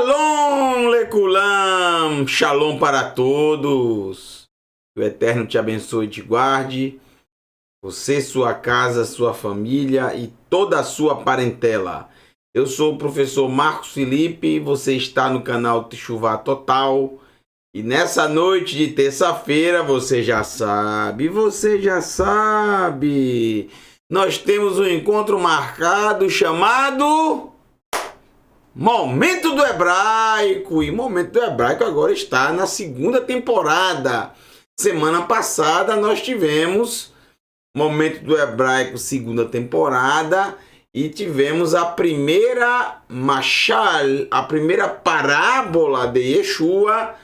Shalom, Lekulam, Shalom para todos. Que o Eterno te abençoe e te guarde. Você, sua casa, sua família e toda a sua parentela. Eu sou o professor Marcos Felipe, você está no canal Teshuvá Total. E nessa noite de terça-feira, você já sabe, nós temos um encontro marcado chamado Momento do Hebraico. E Momento do Hebraico agora está na segunda temporada. Semana passada nós tivemos Momento do Hebraico, segunda temporada, e tivemos a primeira Mashal, a primeira parábola de Yeshua.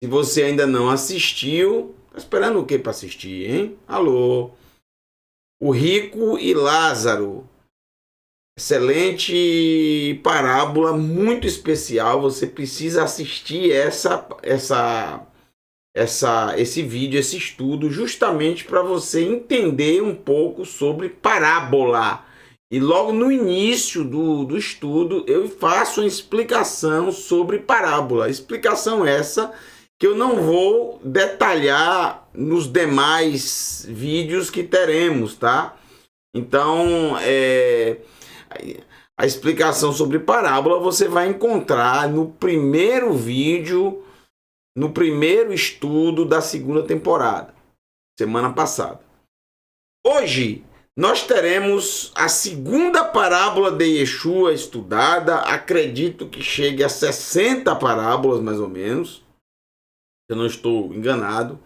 Se você ainda não assistiu, tá esperando o que para assistir, hein? Alô? O Rico e Lázaro. Excelente parábola, muito especial. Você precisa assistir esse vídeo, esse estudo, justamente para você entender um pouco sobre parábola. E logo no início do estudo eu faço uma explicação sobre parábola. Explicação essa que eu não vou detalhar nos demais vídeos que teremos, tá? Então, a explicação sobre parábola você vai encontrar no primeiro vídeo, no primeiro estudo da segunda temporada, semana passada. Hoje nós teremos a segunda parábola de Yeshua estudada. Acredito que chegue a 60 parábolas mais ou menos, se eu não estou enganado.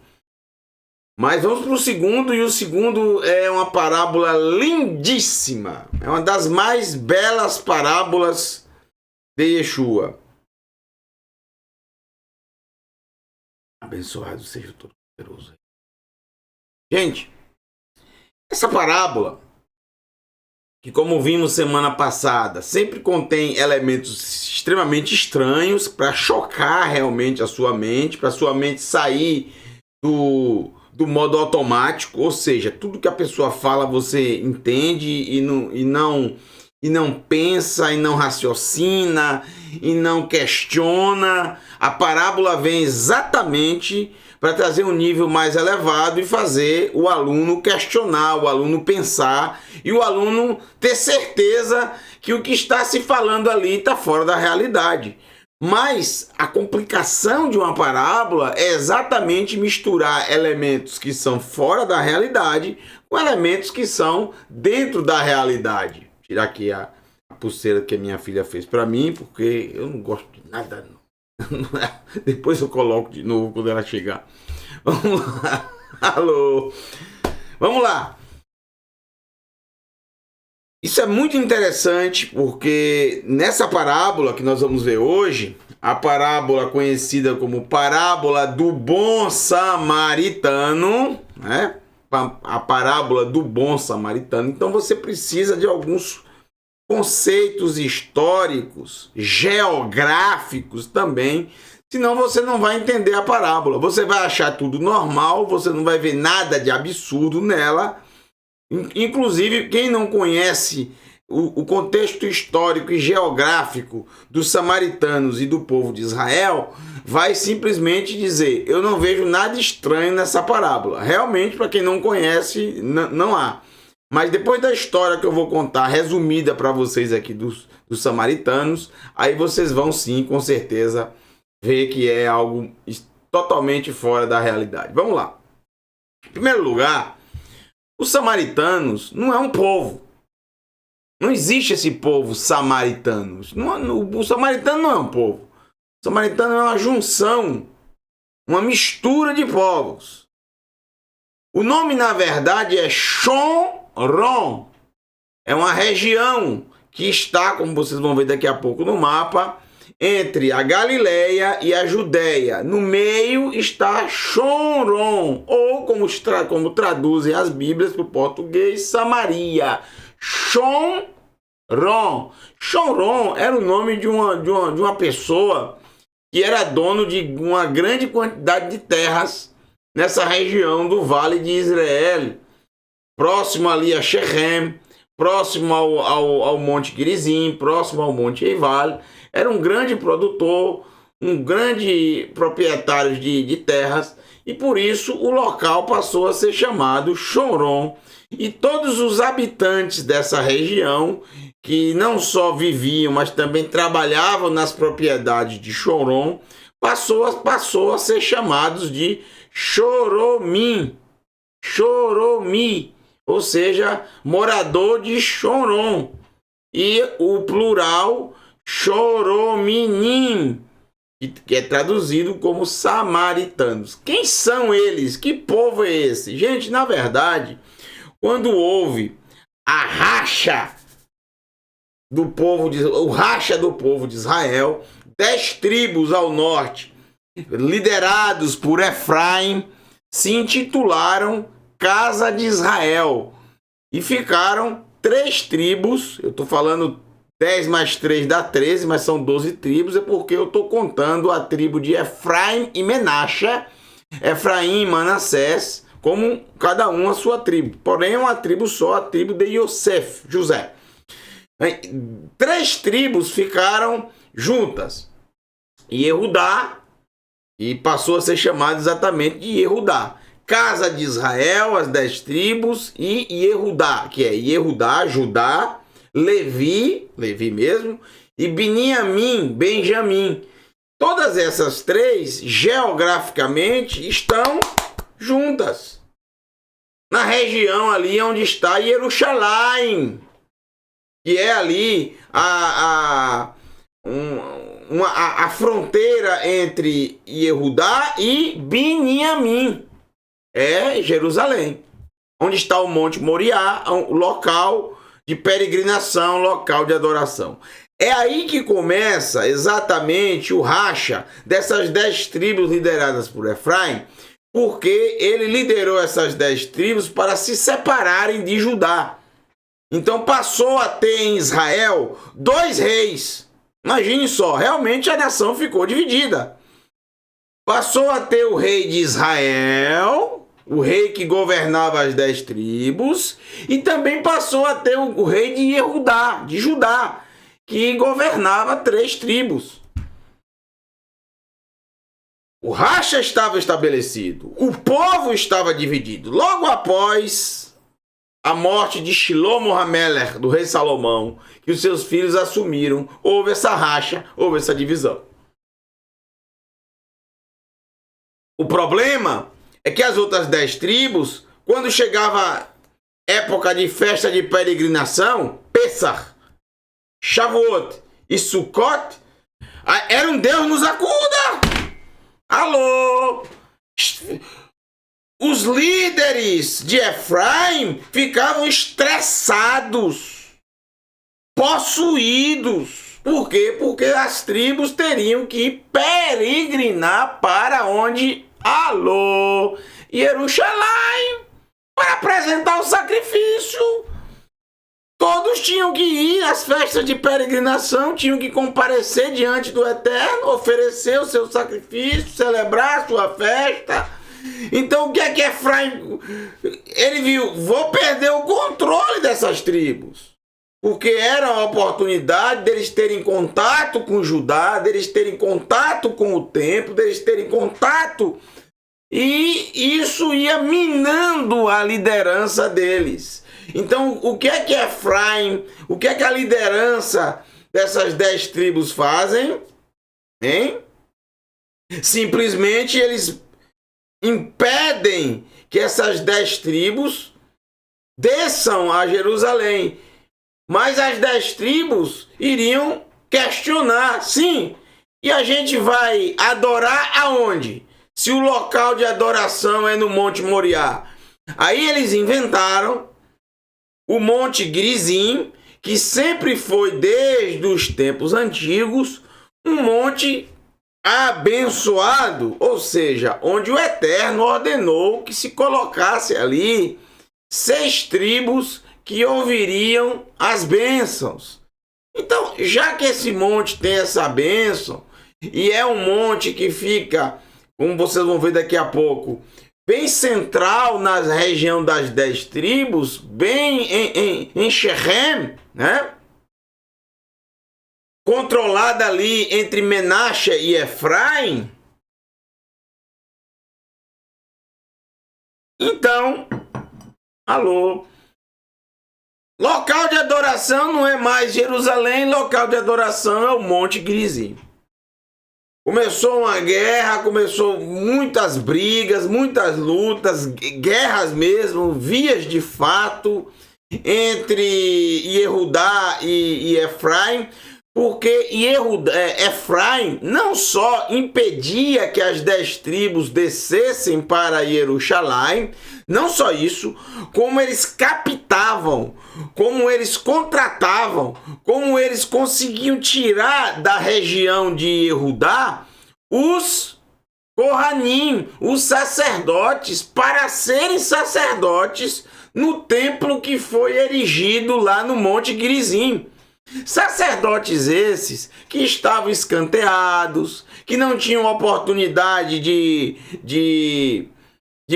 Mas vamos para o segundo, e o segundo é uma parábola lindíssima. É uma das mais belas parábolas de Yeshua. Abençoado seja o Todo-Poderoso. Gente, essa parábola, que como vimos semana passada, sempre contém elementos extremamente estranhos para chocar realmente a sua mente, para a sua mente sair do modo automático, ou seja, tudo que a pessoa fala você entende e não pensa, e não raciocina, e não questiona. A parábola vem exatamente para trazer um nível mais elevado e fazer o aluno questionar, o aluno pensar e o aluno ter certeza que o que está se falando ali está fora da realidade. Mas a complicação de uma parábola é exatamente misturar elementos que são fora da realidade com elementos que são dentro da realidade. Vou tirar aqui a pulseira que a minha filha fez para mim, porque eu não gosto de nada. Depois eu coloco de novo quando ela chegar. Vamos lá. Alô. Vamos lá. Isso é muito interessante porque nessa parábola que nós vamos ver hoje, a parábola conhecida como parábola do bom samaritano, né? A parábola do bom samaritano. Então você precisa de alguns conceitos históricos, geográficos também, senão você não vai entender a parábola. Você vai achar tudo normal, você não vai ver nada de absurdo nela. Inclusive, quem não conhece o contexto histórico e geográfico dos samaritanos e do povo de Israel, vai simplesmente dizer: eu não vejo nada estranho nessa parábola. Realmente, para quem não conhece, não há. Mas depois da história que eu vou contar, resumida para vocês aqui dos samaritanos, aí vocês vão sim, com certeza, ver que é algo totalmente fora da realidade. Vamos lá. Em primeiro lugar, os samaritanos não é um povo. Não existe esse povo samaritanos. O samaritano não é um povo. O samaritano é uma junção, uma mistura de povos. O nome, na verdade, é Shomron. É uma região que está, como vocês vão ver daqui a pouco no mapa, entre a Galileia e a Judéia. No meio está Shomron, ou como traduzem as Bíblias para o português, Samaria. Shomron. Shomron era o nome de uma pessoa que era dono de uma grande quantidade de terras nessa região do Vale de Israel, próximo ali a Shechem, próximo ao Monte Gerizim, próximo ao Monte Eival. Era um grande produtor, um grande proprietário de terras, e por isso o local passou a ser chamado Choron. E todos os habitantes dessa região, que não só viviam, mas também trabalhavam nas propriedades de Choron, passou a ser chamados de Choromim, Choromi, ou seja, morador de Choron. E o plural Chorominim, que é traduzido como samaritanos. Quem são eles? Que povo é esse? Gente, na verdade, quando houve a racha do povo de Israel, 10 tribos ao norte, liderados por Efraim, se intitularam Casa de Israel e ficaram 3 tribos. Eu estou falando 10 mais 3 dá 13, mas são 12 tribos, é porque eu estou contando a tribo de Efraim e Menache, Efraim e Manassés, como cada um a sua tribo. Porém, é uma tribo só, a tribo de Yosef, José. 3 tribos ficaram juntas. Yehudá, e passou a ser chamado exatamente de Yehudá. Casa de Israel, as 10 tribos, e Yehudá, que é Yehudá, Judá, Levi mesmo, e Beniamim, Benjamim. Todas essas 3, geograficamente, estão juntas. Na região ali onde está Jerusalém, que é ali a fronteira entre Yehudá e Beniamim. É Jerusalém, onde está o Monte Moriá, o local de peregrinação, local de adoração. É aí que começa exatamente o racha dessas 10 tribos lideradas por Efraim, porque ele liderou essas 10 tribos para se separarem de Judá. Então passou a ter em Israel 2 reis. Imagine só, realmente a nação ficou dividida. Passou a ter o rei de Israel, o rei que governava as 10 tribos, e também passou a ter o rei de Yehudá, de Judá, que governava 3 tribos. O racha estava estabelecido, o povo estava dividido. Logo após a morte de Shilomo Hameler, do rei Salomão, que os seus filhos assumiram, houve essa racha, houve essa divisão. O problema é que as outras 10 tribos, quando chegava época de festa de peregrinação, Pessah, Shavuot e Sukkot, era um Deus nos acuda! Alô! Os líderes de Efraim ficavam estressados, possuídos. Por quê? Porque as tribos teriam que peregrinar para onde? Alô! Jerusalém, para apresentar o sacrifício. Todos tinham que ir às festas de peregrinação, tinham que comparecer diante do Eterno, oferecer o seu sacrifício, celebrar a sua festa. Então o que é que Efraim... Ele viu, vou perder o controle dessas tribos. Porque era a oportunidade deles terem contato com Judá, deles terem contato com o templo, deles terem contato. E isso ia minando a liderança deles. Então, o que é que Efraim, o que é que a liderança dessas 10 tribos fazem? Hein? Simplesmente eles impedem que essas 10 tribos desçam a Jerusalém. Mas as 10 tribos iriam questionar, sim, e a gente vai adorar aonde? Se o local de adoração é no Monte Moriá. Aí eles inventaram o Monte Gerizim, que sempre foi, desde os tempos antigos, um monte abençoado, ou seja, onde o Eterno ordenou que se colocasse ali 6 tribos que ouviriam as bênçãos. Então, já que esse monte tem essa bênção, e é um monte que fica, como vocês vão ver daqui a pouco, bem central na região das 10 tribos, bem em Shechem, né? Controlada ali entre Menache e Efraim. Então, alô, local de adoração não é mais Jerusalém, local de adoração é o Monte Gerizim. Começou uma guerra, começou muitas brigas, muitas lutas, guerras mesmo, vias de fato entre Yehudá e Efraim, porque Efraim não só impedia que as 10 tribos descessem para Jerusalém, não só isso, como eles captavam, como eles contratavam, como eles conseguiam tirar da região de Yehudá os Kohanim, os sacerdotes, para serem sacerdotes no templo que foi erigido lá no Monte Gerizim. Sacerdotes esses que estavam escanteados, que não tinham oportunidade de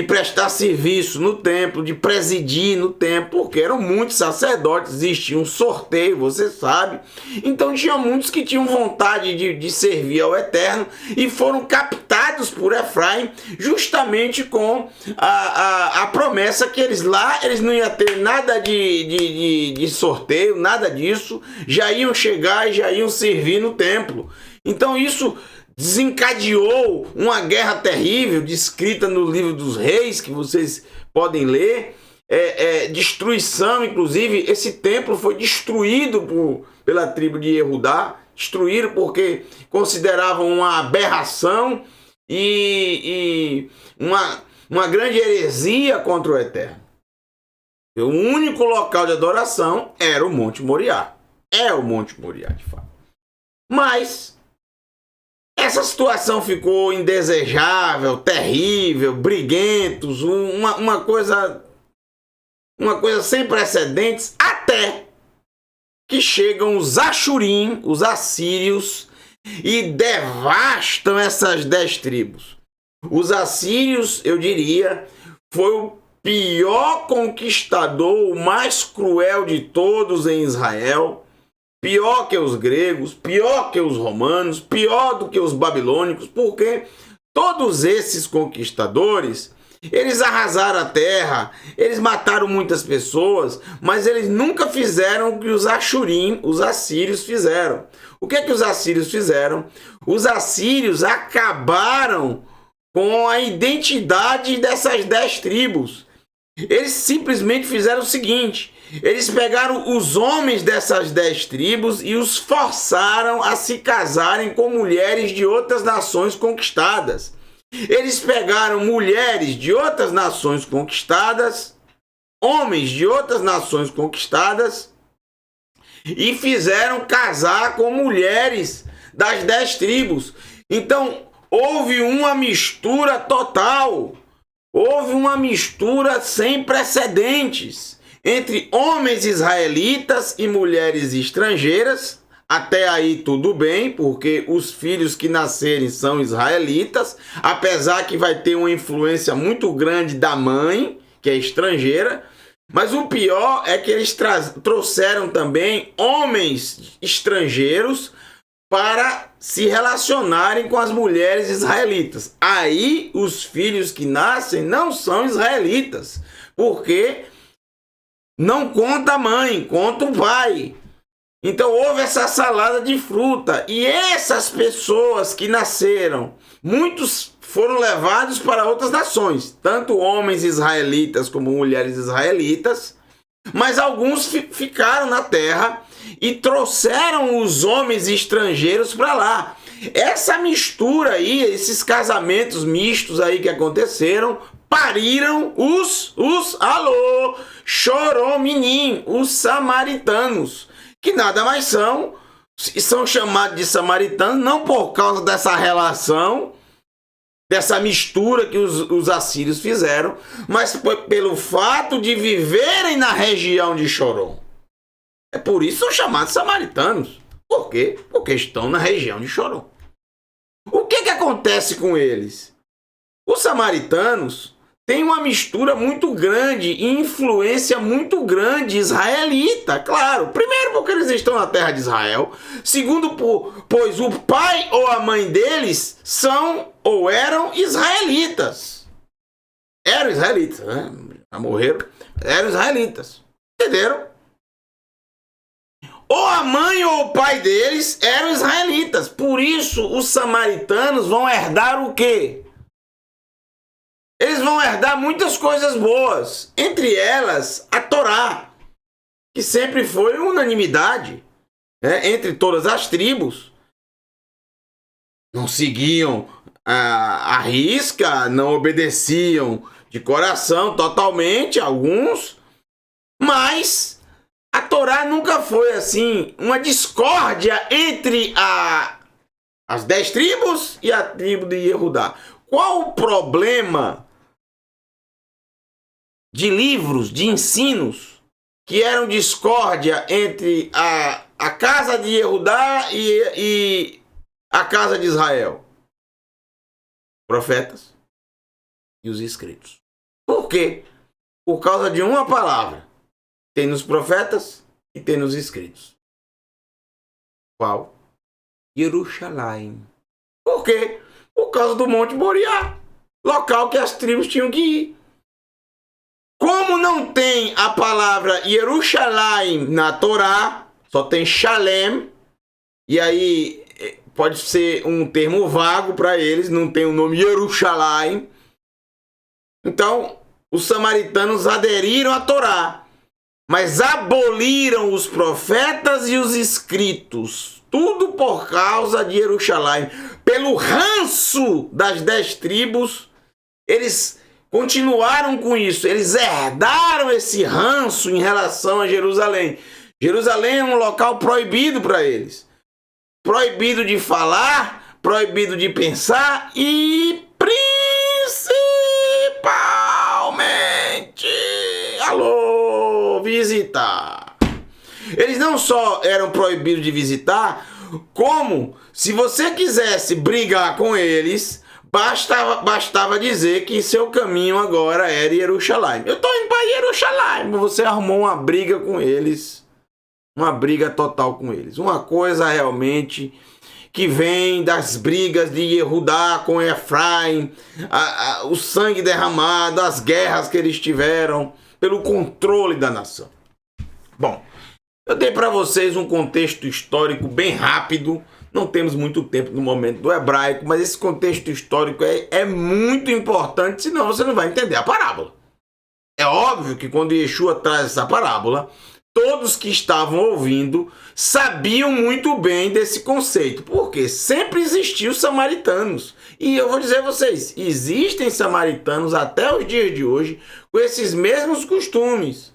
prestar serviço no templo, de presidir no templo, porque eram muitos sacerdotes, existia um sorteio, você sabe. Então tinha muitos que tinham vontade de servir ao Eterno e foram captados por Efraim, justamente com a promessa que eles não iam ter nada de sorteio, nada disso, já iam chegar e já iam servir no templo. Então isso desencadeou uma guerra terrível, descrita no livro dos reis, que vocês podem ler, destruição, inclusive, esse templo foi destruído pela tribo de Yehudá, destruíram porque consideravam uma aberração e uma grande heresia contra o Eterno. O único local de adoração era o Monte Moriá, o Monte Moriá, de fato. Mas essa situação ficou indesejável, terrível, briguentos, uma coisa sem precedentes, até que chegam os Achurim, os assírios, e devastam essas 10 tribos. Os assírios, eu diria, foi o pior conquistador, o mais cruel de todos em Israel. Pior que os gregos, pior que os romanos, pior do que os babilônicos, porque todos esses conquistadores, eles arrasaram a terra, eles mataram muitas pessoas, mas eles nunca fizeram o que os Achurim, os assírios, fizeram. O que é que os assírios fizeram? Os assírios acabaram com a identidade dessas 10 tribos. Eles simplesmente fizeram o seguinte: eles pegaram os homens dessas 10 tribos e os forçaram a se casarem com mulheres de outras nações conquistadas. Eles pegaram mulheres de outras nações conquistadas, homens de outras nações conquistadas, e fizeram casar com mulheres das 10 tribos. Então, houve uma mistura total, houve uma mistura sem precedentes entre homens israelitas e mulheres estrangeiras. Até aí tudo bem, porque os filhos que nascerem são israelitas, apesar que vai ter uma influência muito grande da mãe, que é estrangeira. Mas o pior é que eles trouxeram também homens estrangeiros para se relacionarem com as mulheres israelitas. Aí os filhos que nascem não são israelitas, porque não conta a mãe, conta o pai. Então houve essa salada de fruta. E essas pessoas que nasceram, muitos foram levados para outras nações, tanto homens israelitas como mulheres israelitas, mas alguns ficaram na terra e trouxeram os homens estrangeiros para lá. Essa mistura aí, esses casamentos mistos aí que aconteceram, pariram os Chorominim, os samaritanos, que nada mais são chamados de samaritanos não por causa dessa relação, dessa mistura que os assírios fizeram, mas pelo fato de viverem na região de Chorom. É por isso que são chamados samaritanos. Por quê? Porque estão na região de Chorom. O que acontece com eles? Os samaritanos tem uma mistura muito grande e influência muito grande israelita, claro. Primeiro, porque eles estão na terra de Israel. Segundo, pois o pai ou a mãe deles são ou eram israelitas. Eram israelitas, né? Já morreram. Eram israelitas. Entenderam? Ou a mãe ou o pai deles eram israelitas. Por isso, os samaritanos vão herdar o quê? Eles vão herdar muitas coisas boas, entre elas a Torá, que sempre foi unanimidade, né, entre todas as tribos. Não seguiam a risca, não obedeciam de coração totalmente, alguns, mas a Torá nunca foi assim uma discórdia entre as 10 tribos e a tribo de Yehudá. Qual o problema de livros, de ensinos, que eram discórdia entre a casa de Yehudá e a casa de Israel? Profetas e os escritos. Por quê? Por causa de uma palavra. Tem nos profetas e tem nos escritos. Qual? Jerusalém. Por quê? Por causa do Monte Moriá, local que as tribos tinham que ir. Como não tem a palavra Jerusalém na Torá, só tem Shalem, e aí pode ser um termo vago para eles, não tem o nome Jerusalém. Então, os samaritanos aderiram à Torá, mas aboliram os profetas e os escritos. Tudo por causa de Jerusalém. Pelo ranço das 10 tribos, eles continuaram com isso. Eles herdaram esse ranço em relação a Jerusalém. Jerusalém é um local proibido para eles. Proibido de falar, proibido de pensar e principalmente, visitar. Eles não só eram proibidos de visitar, como se você quisesse brigar com eles, bastava dizer que seu caminho agora era Jerusalém. Eu estou indo para Jerusalém. Você arrumou uma briga com eles, uma briga total com eles. Uma coisa realmente que vem das brigas de Yehudá com Efraim, o sangue derramado, as guerras que eles tiveram pelo controle da nação. Bom, eu dei para vocês um contexto histórico bem rápido. Não temos muito tempo no momento do hebraico, mas esse contexto histórico é muito importante, senão você não vai entender a parábola. É óbvio que quando Yeshua traz essa parábola, todos que estavam ouvindo sabiam muito bem desse conceito, porque sempre existiu samaritanos. E eu vou dizer a vocês, existem samaritanos até os dias de hoje com esses mesmos costumes.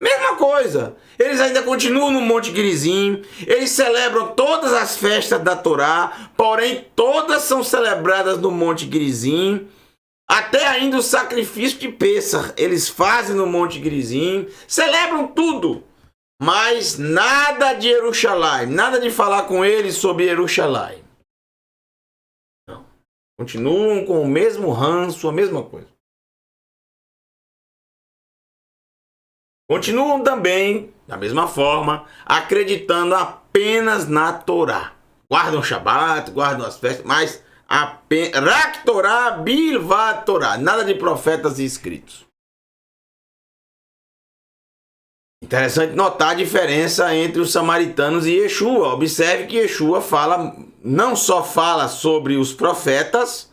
Mesma coisa, eles ainda continuam no Monte Gerizim, eles celebram todas as festas da Torá, porém todas são celebradas no Monte Gerizim, até ainda o sacrifício de Pêssar eles fazem no Monte Gerizim, celebram tudo, mas nada de Jerusalém, nada de falar com eles sobre Jerusalém. Não. Continuam com o mesmo ranço, a mesma coisa. Continuam também, da mesma forma, acreditando apenas na Torá. Guardam o Shabat, guardam as festas, mas apenas Rak Torá, Bilvat Torá. Nada de profetas e escritos. Interessante notar a diferença entre os samaritanos e Yeshua. Observe que Yeshua não só fala sobre os profetas,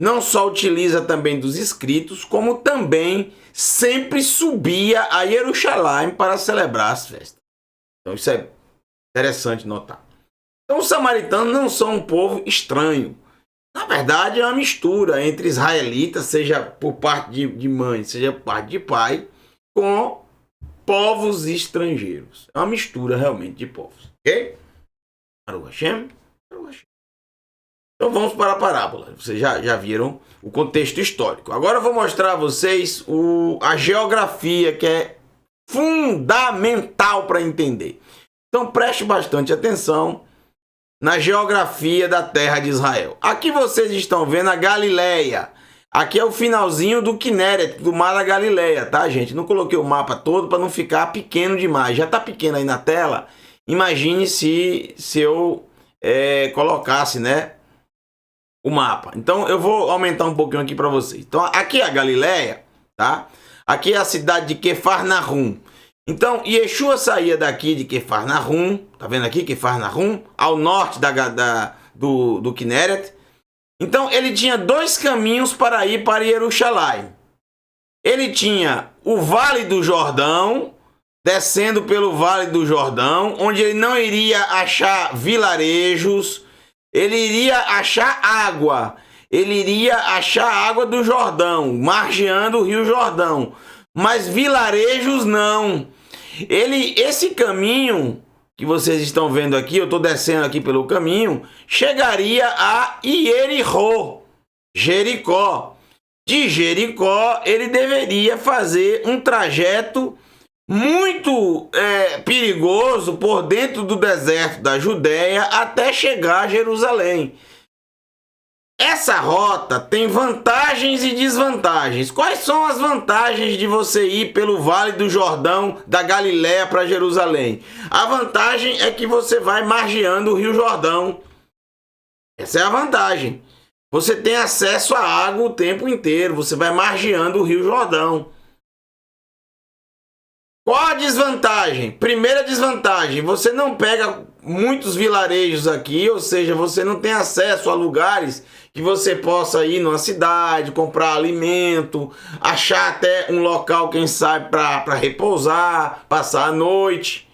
não só utiliza também dos escritos, como também sempre subia a Jerusalém para celebrar as festas. Então isso é interessante notar. Então os samaritanos não são um povo estranho. Na verdade é uma mistura entre israelitas, seja por parte de mãe, seja por parte de pai, com povos estrangeiros. É uma mistura realmente de povos. Ok? Baruch Hashem. Então vamos para a parábola. Vocês já viram o contexto histórico. Agora eu vou mostrar a vocês a geografia, que é fundamental para entender. Então preste bastante atenção na geografia da terra de Israel. Aqui vocês estão vendo a Galileia. Aqui é o finalzinho do Kinneret, do Mar da Galileia, tá, gente? Não coloquei o mapa todo para não ficar pequeno demais. Já tá pequeno aí na tela. Imagine se eu colocasse, né, o mapa. Então eu vou aumentar um pouquinho aqui para vocês. Então aqui é a Galileia, tá? Aqui é a cidade de Quefarnahum. Então Yeshua saía daqui de Quefarnahum, tá vendo aqui Quefarnahum, ao norte do Kinneret. Então ele tinha dois caminhos para ir para Jerusalém. Ele tinha o Vale do Jordão, descendo pelo Vale do Jordão, onde ele não iria achar vilarejos, ele iria achar água. Ele iria achar a água do Jordão, margeando o Rio Jordão. Mas vilarejos não. Esse caminho que vocês estão vendo aqui, eu estou descendo aqui pelo caminho, chegaria a Ierihó, Jericó. De Jericó, ele deveria fazer um trajeto muito perigoso por dentro do deserto da Judéia até chegar a Jerusalém. Essa rota tem vantagens e desvantagens. Quais são as vantagens de você ir pelo Vale do Jordão, da Galiléia para Jerusalém? A vantagem é que você vai margeando o Rio Jordão. Essa é a vantagem. Você tem acesso à água o tempo inteiro. Você vai margeando o Rio Jordão. Qual a desvantagem? Primeira desvantagem, você não pega muitos vilarejos aqui, ou seja, você não tem acesso a lugares que você possa ir numa cidade, comprar alimento, achar até um local, quem sabe, para repousar, passar a noite.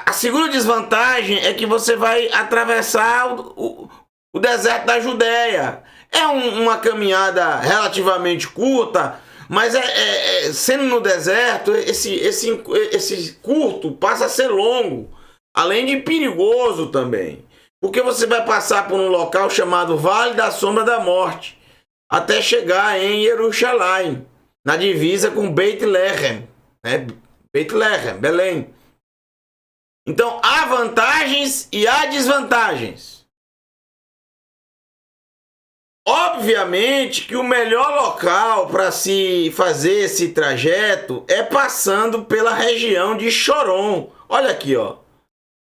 A segunda desvantagem é que você vai atravessar o deserto da Judéia. É uma caminhada relativamente curta, mas sendo no deserto, esse curto passa a ser longo, além de perigoso também. Porque você vai passar por um local chamado Vale da Sombra da Morte, até chegar em Jerusalém, na divisa com Beit Lehem, né? Beit Lehem, Belém. Então, há vantagens e há desvantagens. Obviamente que o melhor local para se fazer esse trajeto é passando pela região de Choron. Olha aqui, ó.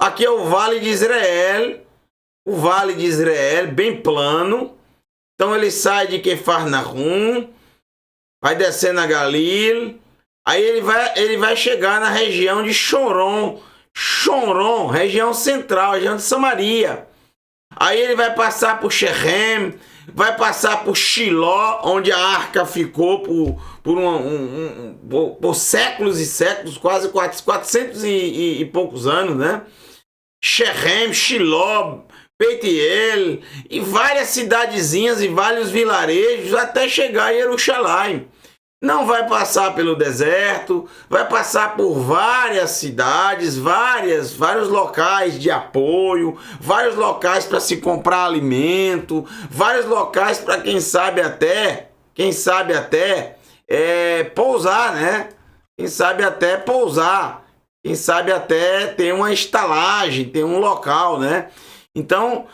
Aqui é o Vale de Israel. O Vale de Israel, bem plano. Então ele sai de Quefarnahum, vai descendo a Galil. Aí ele vai chegar na região de Choron. Choron, região central, região de Samaria. Aí ele vai passar por Shechem, vai passar por Shiló, onde a arca ficou por séculos e séculos, quase 400 e poucos anos, né? Shechem, Shiló, Beit-El e várias cidadezinhas e vários vilarejos até chegar a Jerusalém. Não vai passar pelo deserto, vai passar por várias cidades, vários locais de apoio, vários locais para se comprar alimento, vários locais para quem sabe até pousar, né? Quem sabe até pousar, quem sabe até ter uma estalagem, ter um local, né? Então,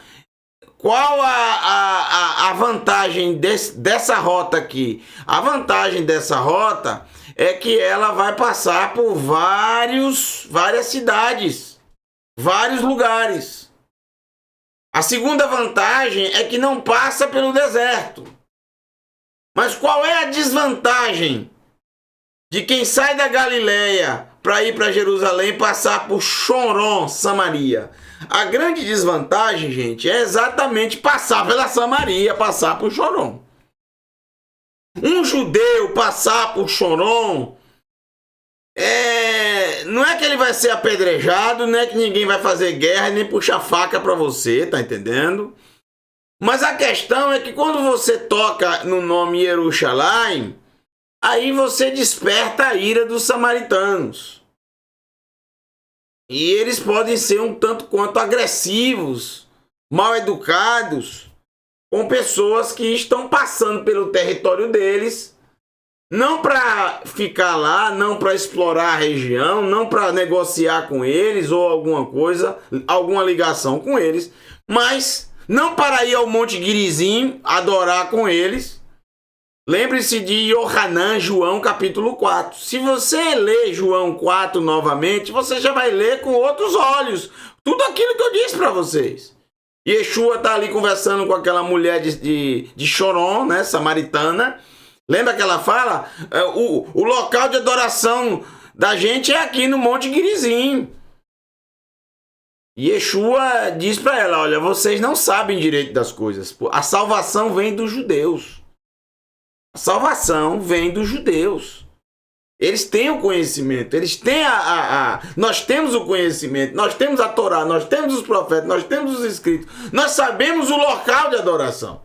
qual a vantagem dessa rota aqui? A vantagem dessa rota é que ela vai passar por várias cidades, vários lugares. A segunda vantagem é que não passa pelo deserto. Mas qual é a desvantagem de quem sai da Galileia para ir para Jerusalém passar por Choron, Samaria? A grande desvantagem, gente, é exatamente passar pela Samaria, passar por Choron. Um judeu passar por Choron, não é que ele vai ser apedrejado, não é que ninguém vai fazer guerra nem puxar faca para você, tá entendendo? Mas a questão é que quando você toca no nome Jerusalém, aí você desperta a ira dos samaritanos. E eles podem ser um tanto quanto agressivos, mal educados, com pessoas que estão passando pelo território deles, não para ficar lá, não para explorar a região, não para negociar com eles ou alguma coisa, alguma ligação com eles, mas não para ir ao Monte Gerizim adorar com eles. Lembre-se de Yohanan, João capítulo 4. Se você ler João 4 novamente, você já vai ler com outros olhos tudo aquilo que eu disse para vocês. Yeshua está ali conversando com aquela mulher de Chorom, né, samaritana. Lembra que ela fala? O local de adoração da gente é aqui no Monte Gerizim. Yeshua diz para ela, olha, vocês não sabem direito das coisas. A salvação vem dos judeus. A salvação vem dos judeus. Eles têm o conhecimento, eles têm nós temos o conhecimento, nós temos a Torá, nós temos os profetas, nós temos os escritos, nós sabemos o local de adoração.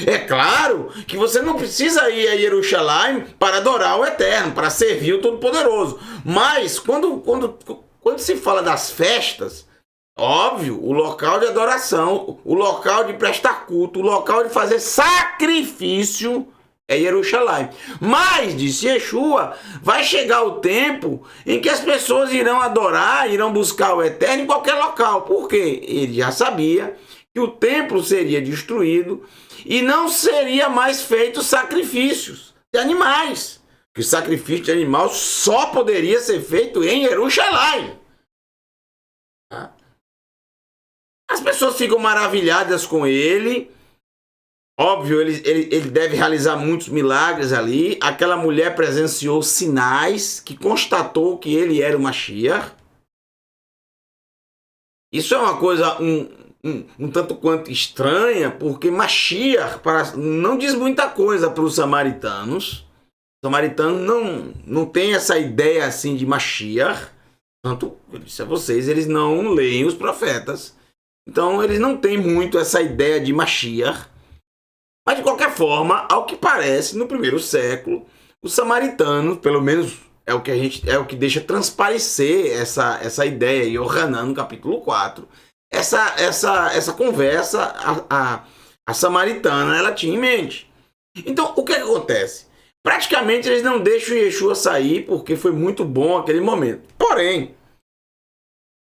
É claro que você não precisa ir a Jerusalém para adorar o Eterno, para servir o Todo-Poderoso. Mas quando se fala das festas, óbvio, o local de adoração, o local de prestar culto, o local de fazer sacrifício é Jerusalém. Mas, disse Yeshua, vai chegar o tempo em que as pessoas irão adorar, irão buscar o Eterno em qualquer local. Por quê? Ele já sabia que o templo seria destruído e não seria mais feito sacrifícios de animais. Que o sacrifício de animal só poderia ser feito em Jerusalém. As pessoas ficam maravilhadas com ele. Óbvio, ele deve realizar muitos milagres ali. Aquela mulher presenciou sinais que constatou que ele era o Mashiach. Isso é uma coisa um tanto quanto estranha, porque Mashiach não diz muita coisa para os samaritanos. Os samaritanos não têm essa ideia assim de Mashiach. Tanto, eu disse a vocês, eles não leem os profetas. Então, eles não têm muito essa ideia de Mashiach. Mas, de qualquer forma, ao que parece, no primeiro século, os samaritanos, pelo menos é o que deixa transparecer essa ideia, Yohanan, no capítulo 4, essa conversa, a samaritana, ela tinha em mente. Então, o que acontece? Praticamente, eles não deixam Yeshua sair, porque foi muito bom aquele momento. Porém,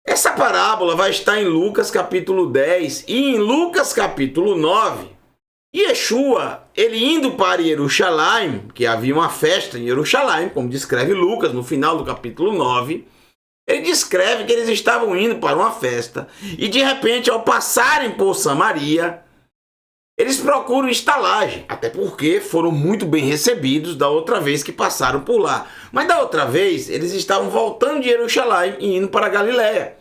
essa parábola vai estar em Lucas capítulo 10 e em Lucas capítulo 9, Yeshua, ele indo para Jerusalém, que havia uma festa em Jerusalém, como descreve Lucas no final do capítulo 9, ele descreve que eles estavam indo para uma festa e de repente, ao passarem por Samaria, eles procuram estalagem, até porque foram muito bem recebidos da outra vez que passaram por lá. Mas da outra vez, eles estavam voltando de Jerusalém e indo para Galiléia.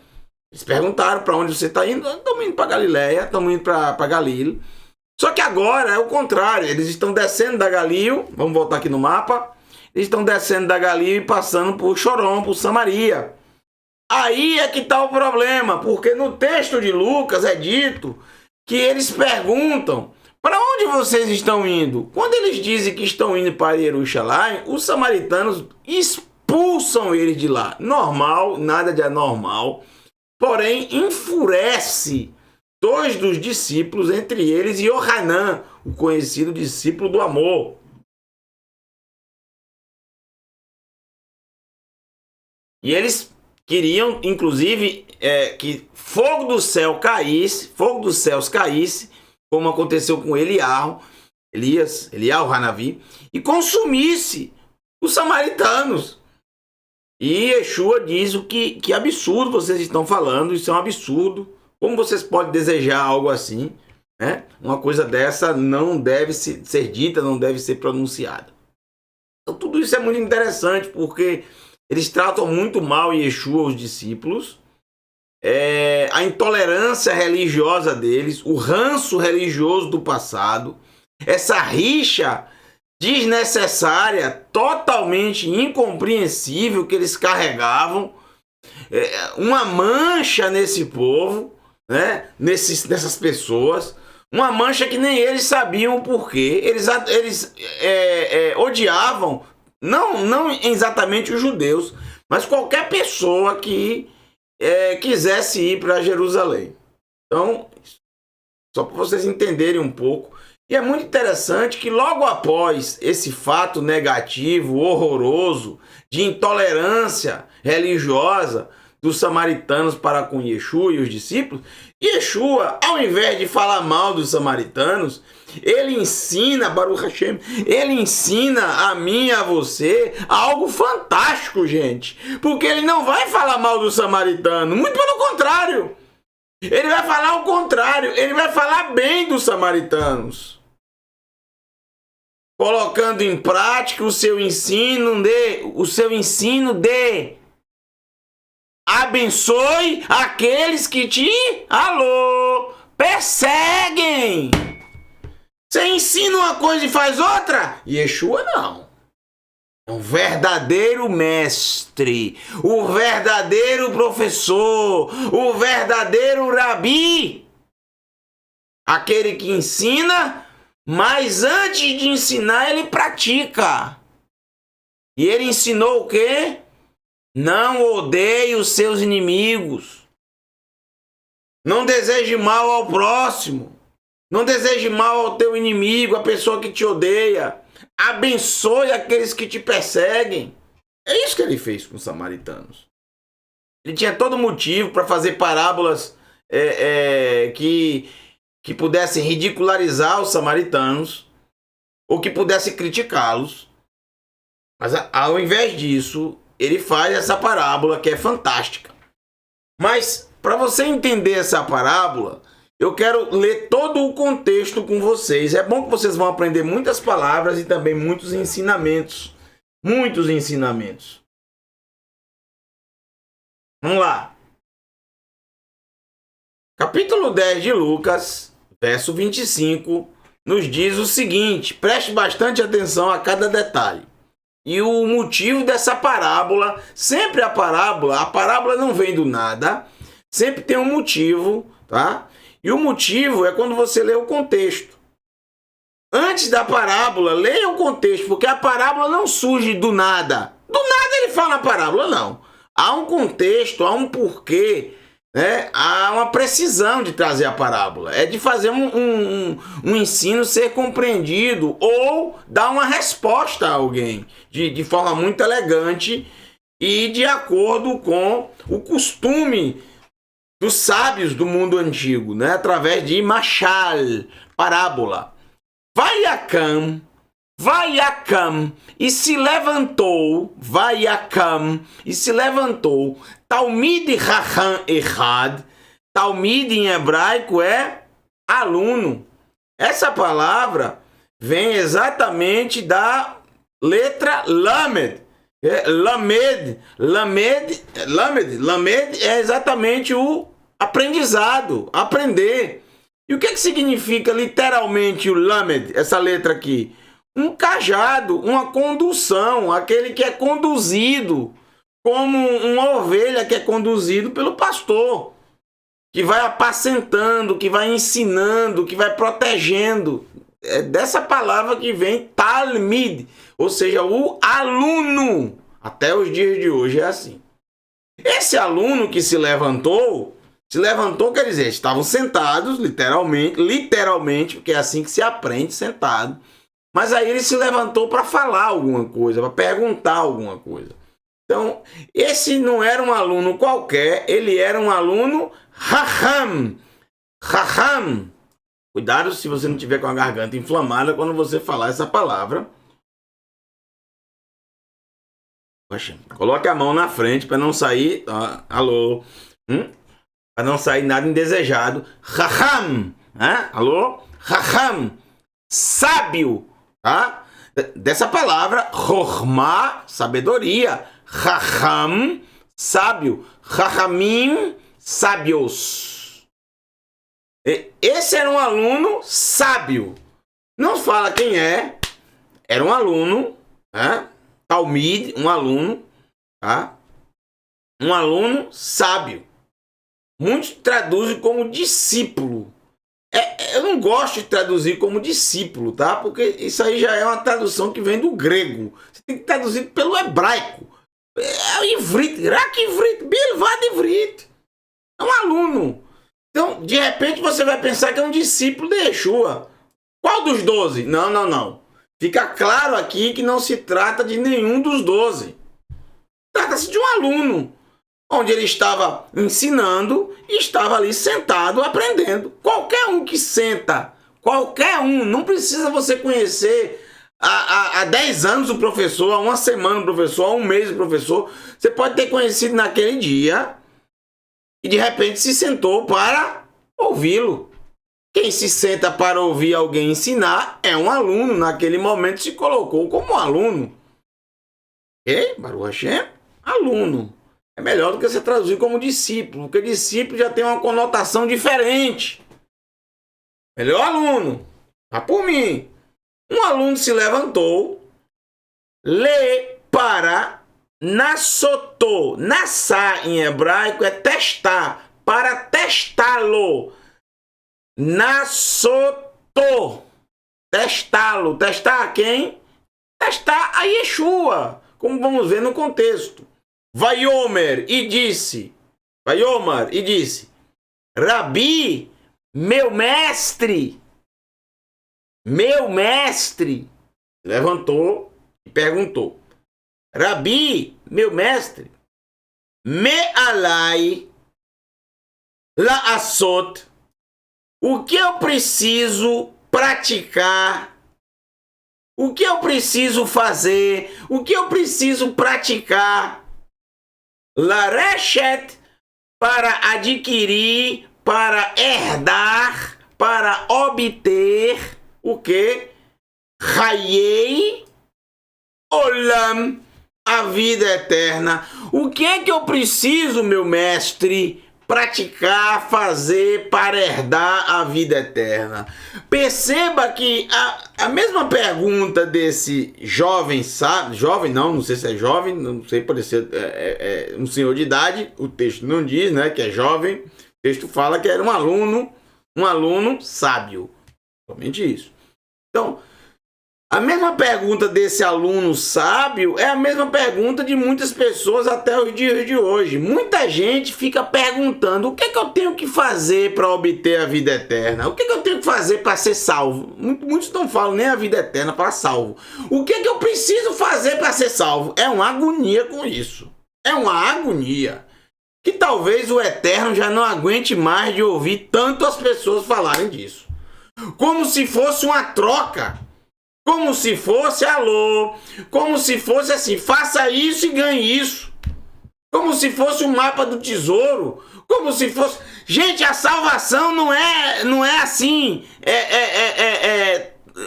Eles perguntaram para onde você está indo. Estamos indo para Galiléia, estamos indo para Galil. Só que agora é o contrário, eles estão descendo da Galil, vamos voltar aqui no mapa, eles estão descendo da Galil e passando por Chorom, por Samaria. Aí é que está o problema, porque no texto de Lucas é dito que eles perguntam, para onde vocês estão indo? Quando eles dizem que estão indo para Jerusalém, os samaritanos expulsam eles de lá. Normal, nada de anormal, porém enfurece dois dos discípulos, entre eles Yohanan, o conhecido discípulo do amor. E eles queriam, inclusive, que fogo do céu caísse, fogo dos céus caísse, como aconteceu com Eliyahu Hanavi, e consumisse os samaritanos. E Yeshua diz que absurdo vocês estão falando, isso é um absurdo. Como vocês podem desejar algo assim, né? Uma coisa dessa não deve ser dita, não deve ser pronunciada. Então tudo isso é muito interessante, porque eles tratam muito mal Yeshua, os discípulos, a intolerância religiosa deles, o ranço religioso do passado, essa rixa desnecessária, totalmente incompreensível que eles carregavam, uma mancha nesse povo, né? Nessas pessoas, uma mancha que nem eles sabiam o porquê. Eles odiavam, não exatamente os judeus, mas qualquer pessoa que quisesse ir para Jerusalém. Então, só para vocês entenderem um pouco. E é muito interessante que logo após esse fato negativo, horroroso, de intolerância religiosa, dos samaritanos para com Yeshua e os discípulos, Yeshua, ao invés de falar mal dos samaritanos, ele ensina, Baruch Hashem, ele ensina a mim e a você algo fantástico, gente. Porque ele não vai falar mal do samaritano, muito pelo contrário. Ele vai falar o contrário, ele vai falar bem dos samaritanos. Colocando em prática o seu ensino de abençoe aqueles que te, perseguem. Você ensina uma coisa e faz outra? Yeshua não. É um verdadeiro mestre, o verdadeiro professor, o verdadeiro rabi. Aquele que ensina, mas antes de ensinar ele pratica. E ele ensinou o quê? Não odeie os seus inimigos. Não deseje mal ao próximo. Não deseje mal ao teu inimigo, a pessoa que te odeia. Abençoe aqueles que te perseguem. É isso que ele fez com os samaritanos. Ele tinha todo motivo para fazer parábolas que pudessem ridicularizar os samaritanos ou que pudessem criticá-los. Mas ao invés disso, ele faz essa parábola que é fantástica. Mas para você entender essa parábola, eu quero ler todo o contexto com vocês. É bom que vocês vão aprender muitas palavras e também muitos ensinamentos. Muitos ensinamentos. Vamos lá. Capítulo 10 de Lucas, verso 25, nos diz o seguinte. Preste bastante atenção a cada detalhe. E o motivo dessa parábola, sempre a parábola não vem do nada. Sempre tem um motivo, tá? E o motivo é quando você lê o contexto. Antes da parábola, leia o contexto, porque a parábola não surge do nada. Do nada ele fala a parábola, não. Há um contexto, há um porquê, né? Há uma precisão de trazer a parábola. É de fazer um ensino ser compreendido ou dar uma resposta a alguém de forma muito elegante e de acordo com o costume dos sábios do mundo antigo, né? Através de machal, parábola. Vaiacam, e se levantou, Talmid Raham Echad, Talmid em hebraico é aluno. Essa palavra vem exatamente da letra Lamed. Lamed é exatamente o aprendizado, aprender. E o que significa literalmente o Lamed, essa letra aqui? Um cajado, uma condução, aquele que é conduzido, como uma ovelha que é conduzido pelo pastor, que vai apacentando, que vai ensinando, que vai protegendo. É dessa palavra que vem Talmid, ou seja, o aluno. Até os dias de hoje é assim. Esse aluno que se levantou quer dizer, estavam sentados, literalmente, porque é assim que se aprende, sentado. Mas aí ele se levantou para falar alguma coisa, para perguntar alguma coisa. Então, esse não era um aluno qualquer, ele era um aluno Raham. Raham. Cuidado se você não tiver com a garganta inflamada quando você falar essa palavra. Poxa, coloque a mão na frente para não sair... alô? Para não sair nada indesejado. Raham. Alô? Raham. Sábio. Tá? Dessa palavra, Chokhmah, sabedoria. Raham, sábio. Rahamim, sábios. Esse era um aluno sábio. Não fala quem é. Era um aluno, Talmid, um aluno, tá? Um aluno sábio. Muitos traduzem como discípulo. Eu não gosto de traduzir como discípulo, tá? Porque isso aí já é uma tradução que vem do grego. Você tem que traduzir pelo hebraico. É o ivrit, rak ivrit, bilvad ivrit. É um aluno. Então, de repente, você vai pensar que é um discípulo de Yeshua. Qual dos 12? Não. Fica claro aqui que não se trata de nenhum dos 12. Trata-se de um aluno. onde ele estava ensinando e estava ali sentado aprendendo. Qualquer um que senta, qualquer um, não precisa você conhecer há 10 anos o professor, há uma semana o professor, há um mês o professor. Você pode ter conhecido naquele dia e de repente se sentou para ouvi-lo. Quem se senta para ouvir alguém ensinar é um aluno. Naquele momento se colocou como aluno. Ok? Baruch Hashem, aluno. É melhor do que você traduzir como discípulo, porque discípulo já tem uma conotação diferente. Melhor aluno. Tá por mim. Um aluno se levantou, lê para nassotô. Nassá em hebraico é testar, para testá-lo. Nassotô. Testá-lo. Testar a quem? Testar a Yeshua, como vamos ver no contexto. Vaiomer e disse, Rabi, meu mestre, levantou e perguntou, Rabi, meu mestre, me alai la asot, o que eu preciso praticar, o que eu preciso fazer, o que eu preciso praticar, la reshet, para adquirir, para herdar, para obter o que? Hayei Olam, a vida eterna. O que é que eu preciso, meu mestre, praticar, fazer para herdar a vida eterna? Perceba que a mesma pergunta desse jovem, sabe? Jovem não sei se é jovem, não sei, pode ser um senhor de idade, o texto não diz, né, que é jovem, o texto fala que era um aluno sábio, somente isso. Então, a mesma pergunta desse aluno sábio é a mesma pergunta de muitas pessoas até os dias de hoje. Muita gente fica perguntando: o que é que eu tenho que fazer para obter a vida eterna? O que é que eu tenho que fazer para ser salvo? Muitos não falam nem a vida eterna para salvo. O que é que eu preciso fazer para ser salvo? É uma agonia com isso. É uma agonia. Que talvez o Eterno já não aguente mais de ouvir tantas pessoas falarem disso. Como se fosse uma troca. Como se fosse alô, como se fosse assim, faça isso e ganhe isso. Como se fosse um mapa do tesouro, como se fosse... Gente, a salvação não é assim,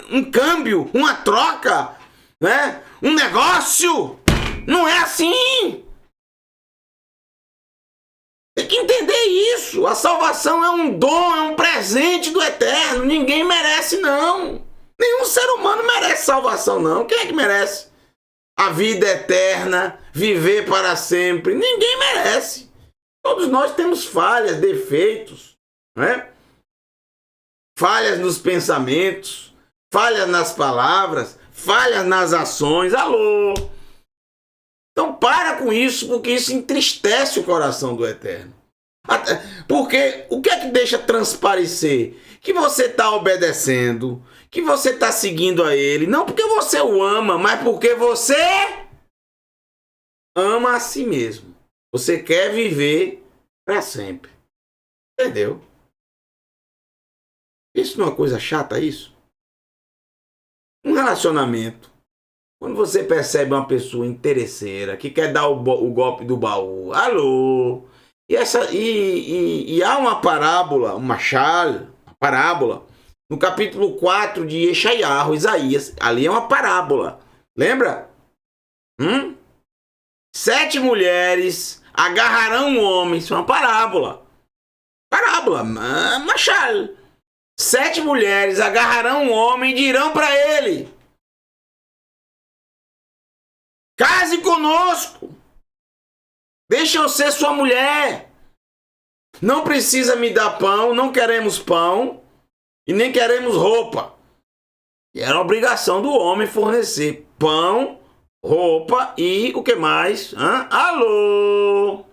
um câmbio, uma troca, né? Um negócio, não é assim. Tem que entender isso, a salvação é um dom, é um presente do Eterno, ninguém merece não. Nenhum ser humano merece salvação, não. Quem é que merece? A vida eterna, viver para sempre. Ninguém merece. Todos nós temos falhas, defeitos, né? Falhas nos pensamentos, falhas nas palavras, falhas nas ações. Alô! Então para com isso, porque isso entristece o coração do Eterno. Porque o que é que deixa transparecer? Que você está obedecendo, que você está seguindo a ele, não porque você o ama, mas porque você ama a si mesmo. Você quer viver para sempre. Entendeu? Isso não é uma coisa chata, isso? Um relacionamento. Quando você percebe uma pessoa interesseira, que quer dar o golpe do baú, alô, e há uma parábola, uma parábola, no capítulo 4 de Isaías, ali é uma parábola, lembra? 7 mulheres agarrarão um homem, isso é uma parábola, machal. 7 mulheres agarrarão um homem e dirão para ele: case conosco, deixa eu ser sua mulher, não precisa me dar pão, não queremos pão e nem queremos roupa. E era obrigação do homem fornecer pão, roupa e o que mais? Alô,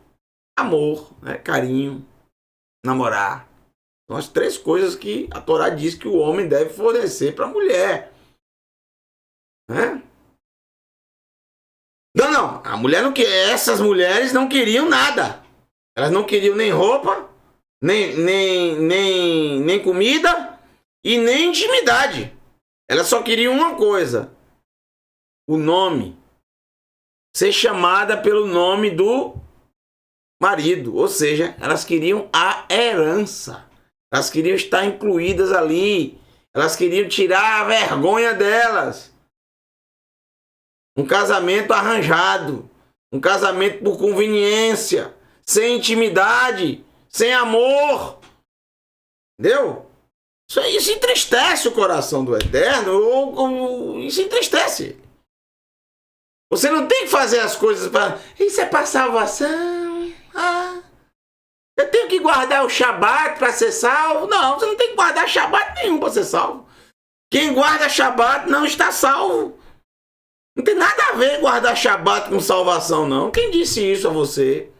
amor, né? Carinho, namorar. São as 3 coisas que a Torá diz que o homem deve fornecer para a mulher, né? Não, Não, a mulher não quer. Essas mulheres não queriam nada. Elas não queriam nem roupa, nem comida e nem intimidade. Elas só queriam uma coisa: o nome. Ser chamada pelo nome do marido. Ou seja, elas queriam a herança. Elas queriam estar incluídas ali. Elas queriam tirar a vergonha delas. Um casamento arranjado. Um casamento por conveniência. Sem intimidade. Sem amor. Entendeu? Isso entristece o coração do Eterno. Isso entristece. Você não tem que fazer as coisas para... Isso é para salvação. Eu tenho que guardar o Shabat para ser salvo. Não, você não tem que guardar Shabat nenhum para ser salvo. Quem guarda Shabat não está salvo. Não tem nada a ver guardar Shabat com salvação, não. Quem disse isso a você?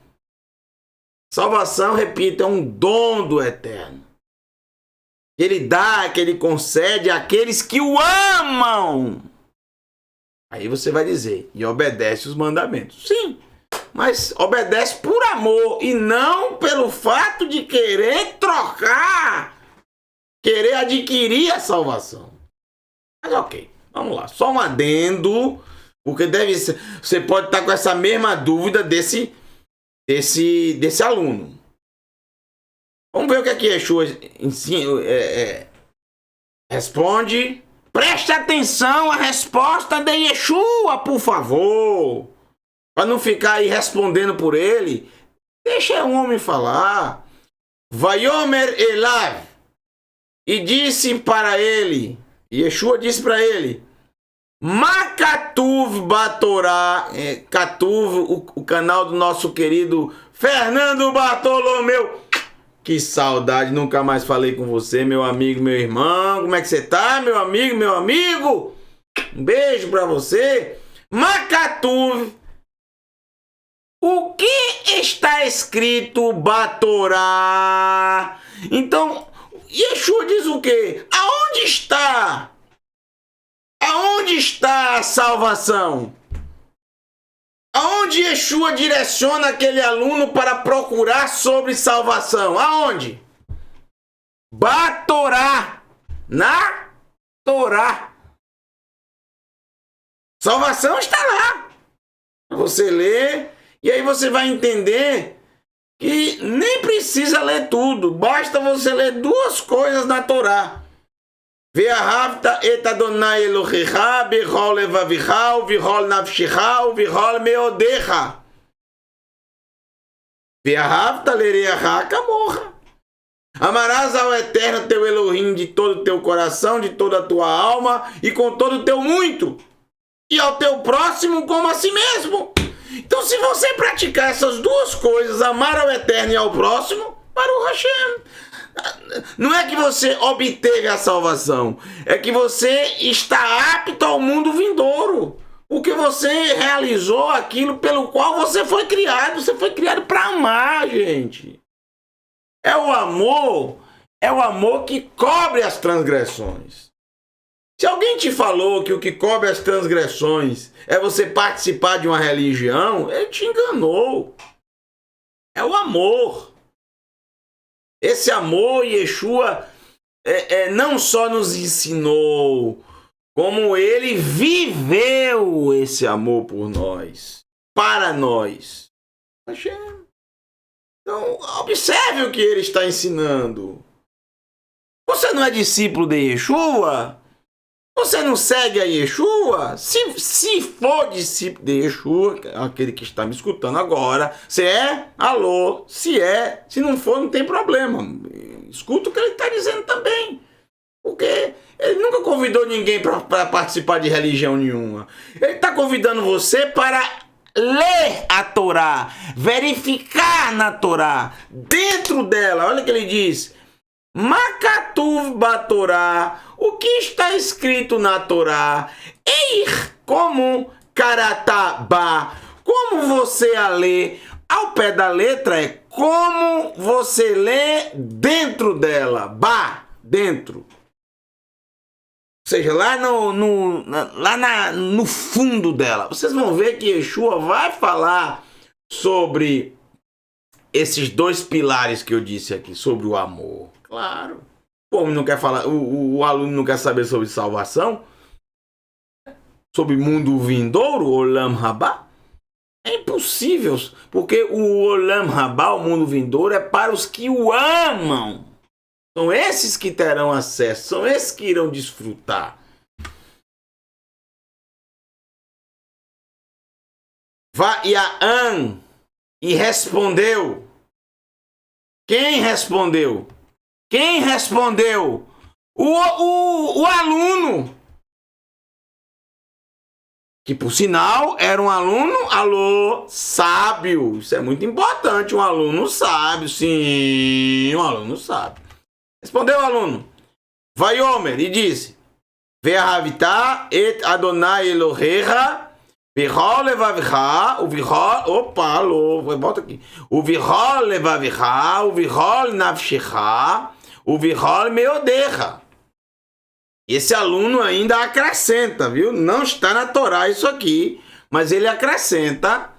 Salvação, repito, é um dom do Eterno. Ele dá, que ele concede àqueles que o amam. Aí você vai dizer, e obedece os mandamentos. Sim, mas obedece por amor e não pelo fato de querer trocar, querer adquirir a salvação. Mas ok, vamos lá. Só um adendo, porque deve ser, você pode estar com essa mesma dúvida desse aluno. Vamos ver o que é que Yeshua ensina, responde. Preste atenção à resposta de Yeshua, por favor. Para não ficar aí respondendo por ele. Deixa o homem falar. Vayomer Elav. E disse para ele. Yeshua disse para ele. Makatuv Batorá. Katuv, o canal do nosso querido Fernando Bartolomeu. Que saudade, nunca mais falei com você, meu amigo, meu irmão. Como é que você tá, meu amigo, meu amigo? Um beijo pra você. Makatuv. O que está escrito Batorá? Então, Yeshua diz o quê? Aonde está? Aonde está a salvação? Aonde Yeshua direciona aquele aluno para procurar sobre salvação? Aonde? Batorá. Na Torá. Salvação está lá. Você lê e aí você vai entender que nem precisa ler tudo. Basta você ler duas coisas na Torá. Ve'ahavta et Adonai Elohecha bechol levavicha uvichol nafshecha uvichol meodecha. Ve'ahavta lereacha kamorra. Amarás ao Eterno teu Elohim de todo o teu coração, de toda a tua alma e com todo o teu muito. E ao teu próximo como a si mesmo. Então, se você praticar essas duas coisas, amar ao Eterno e ao próximo, para o Hashem, não é que você obteve a salvação, é que você está apto ao mundo vindouro. Porque você realizou aquilo pelo qual você foi criado. Você foi criado para amar, gente. É o amor que cobre as transgressões. Se alguém te falou que o que cobre as transgressões é você participar de uma religião, ele te enganou. É o amor. Esse amor, Yeshua não só nos ensinou, como ele viveu esse amor por nós, para nós. Então, observe o que ele está ensinando. Você não é discípulo de Yeshua? Você não segue a Yeshua? Se for discípulo de Yeshua, aquele que está me escutando agora, se é, alô, se é, se não for, não tem problema. Escuta o que ele está dizendo também. Porque ele nunca convidou ninguém para participar de religião nenhuma. Ele está convidando você para ler a Torá, verificar na Torá, dentro dela. Olha o que ele diz. Makatuv Batorá. O que está escrito na Torá? Eir como Karatabá. Como você a lê? Ao pé da letra é como você lê dentro dela. Ba, dentro. seja, lá no fundo dela, vocês vão ver que Yeshua vai falar sobre esses dois pilares que eu disse aqui, sobre o amor. Claro. O homem não quer falar, o aluno não quer saber sobre salvação, sobre mundo vindouro, Olam Rabá. É impossível, porque o Olam Rabá, o mundo vindouro, é para os que o amam. São esses que terão acesso, são esses que irão desfrutar. Vaia'an, e respondeu. Quem respondeu? Quem respondeu? O aluno. Que, por sinal, era um aluno, sábio. Isso é muito importante, um aluno sábio. Sim, um aluno sábio. Respondeu o aluno. Vaiomer, e disse: Ve'ahavita et Adonai Elohecha V'chol levavcha, opa, alô, volta aqui. V'chol levavcha, v'chol nafshecha, v'chol meodecha. Esse aluno ainda acrescenta, viu? Não está na Torá isso aqui, mas ele acrescenta.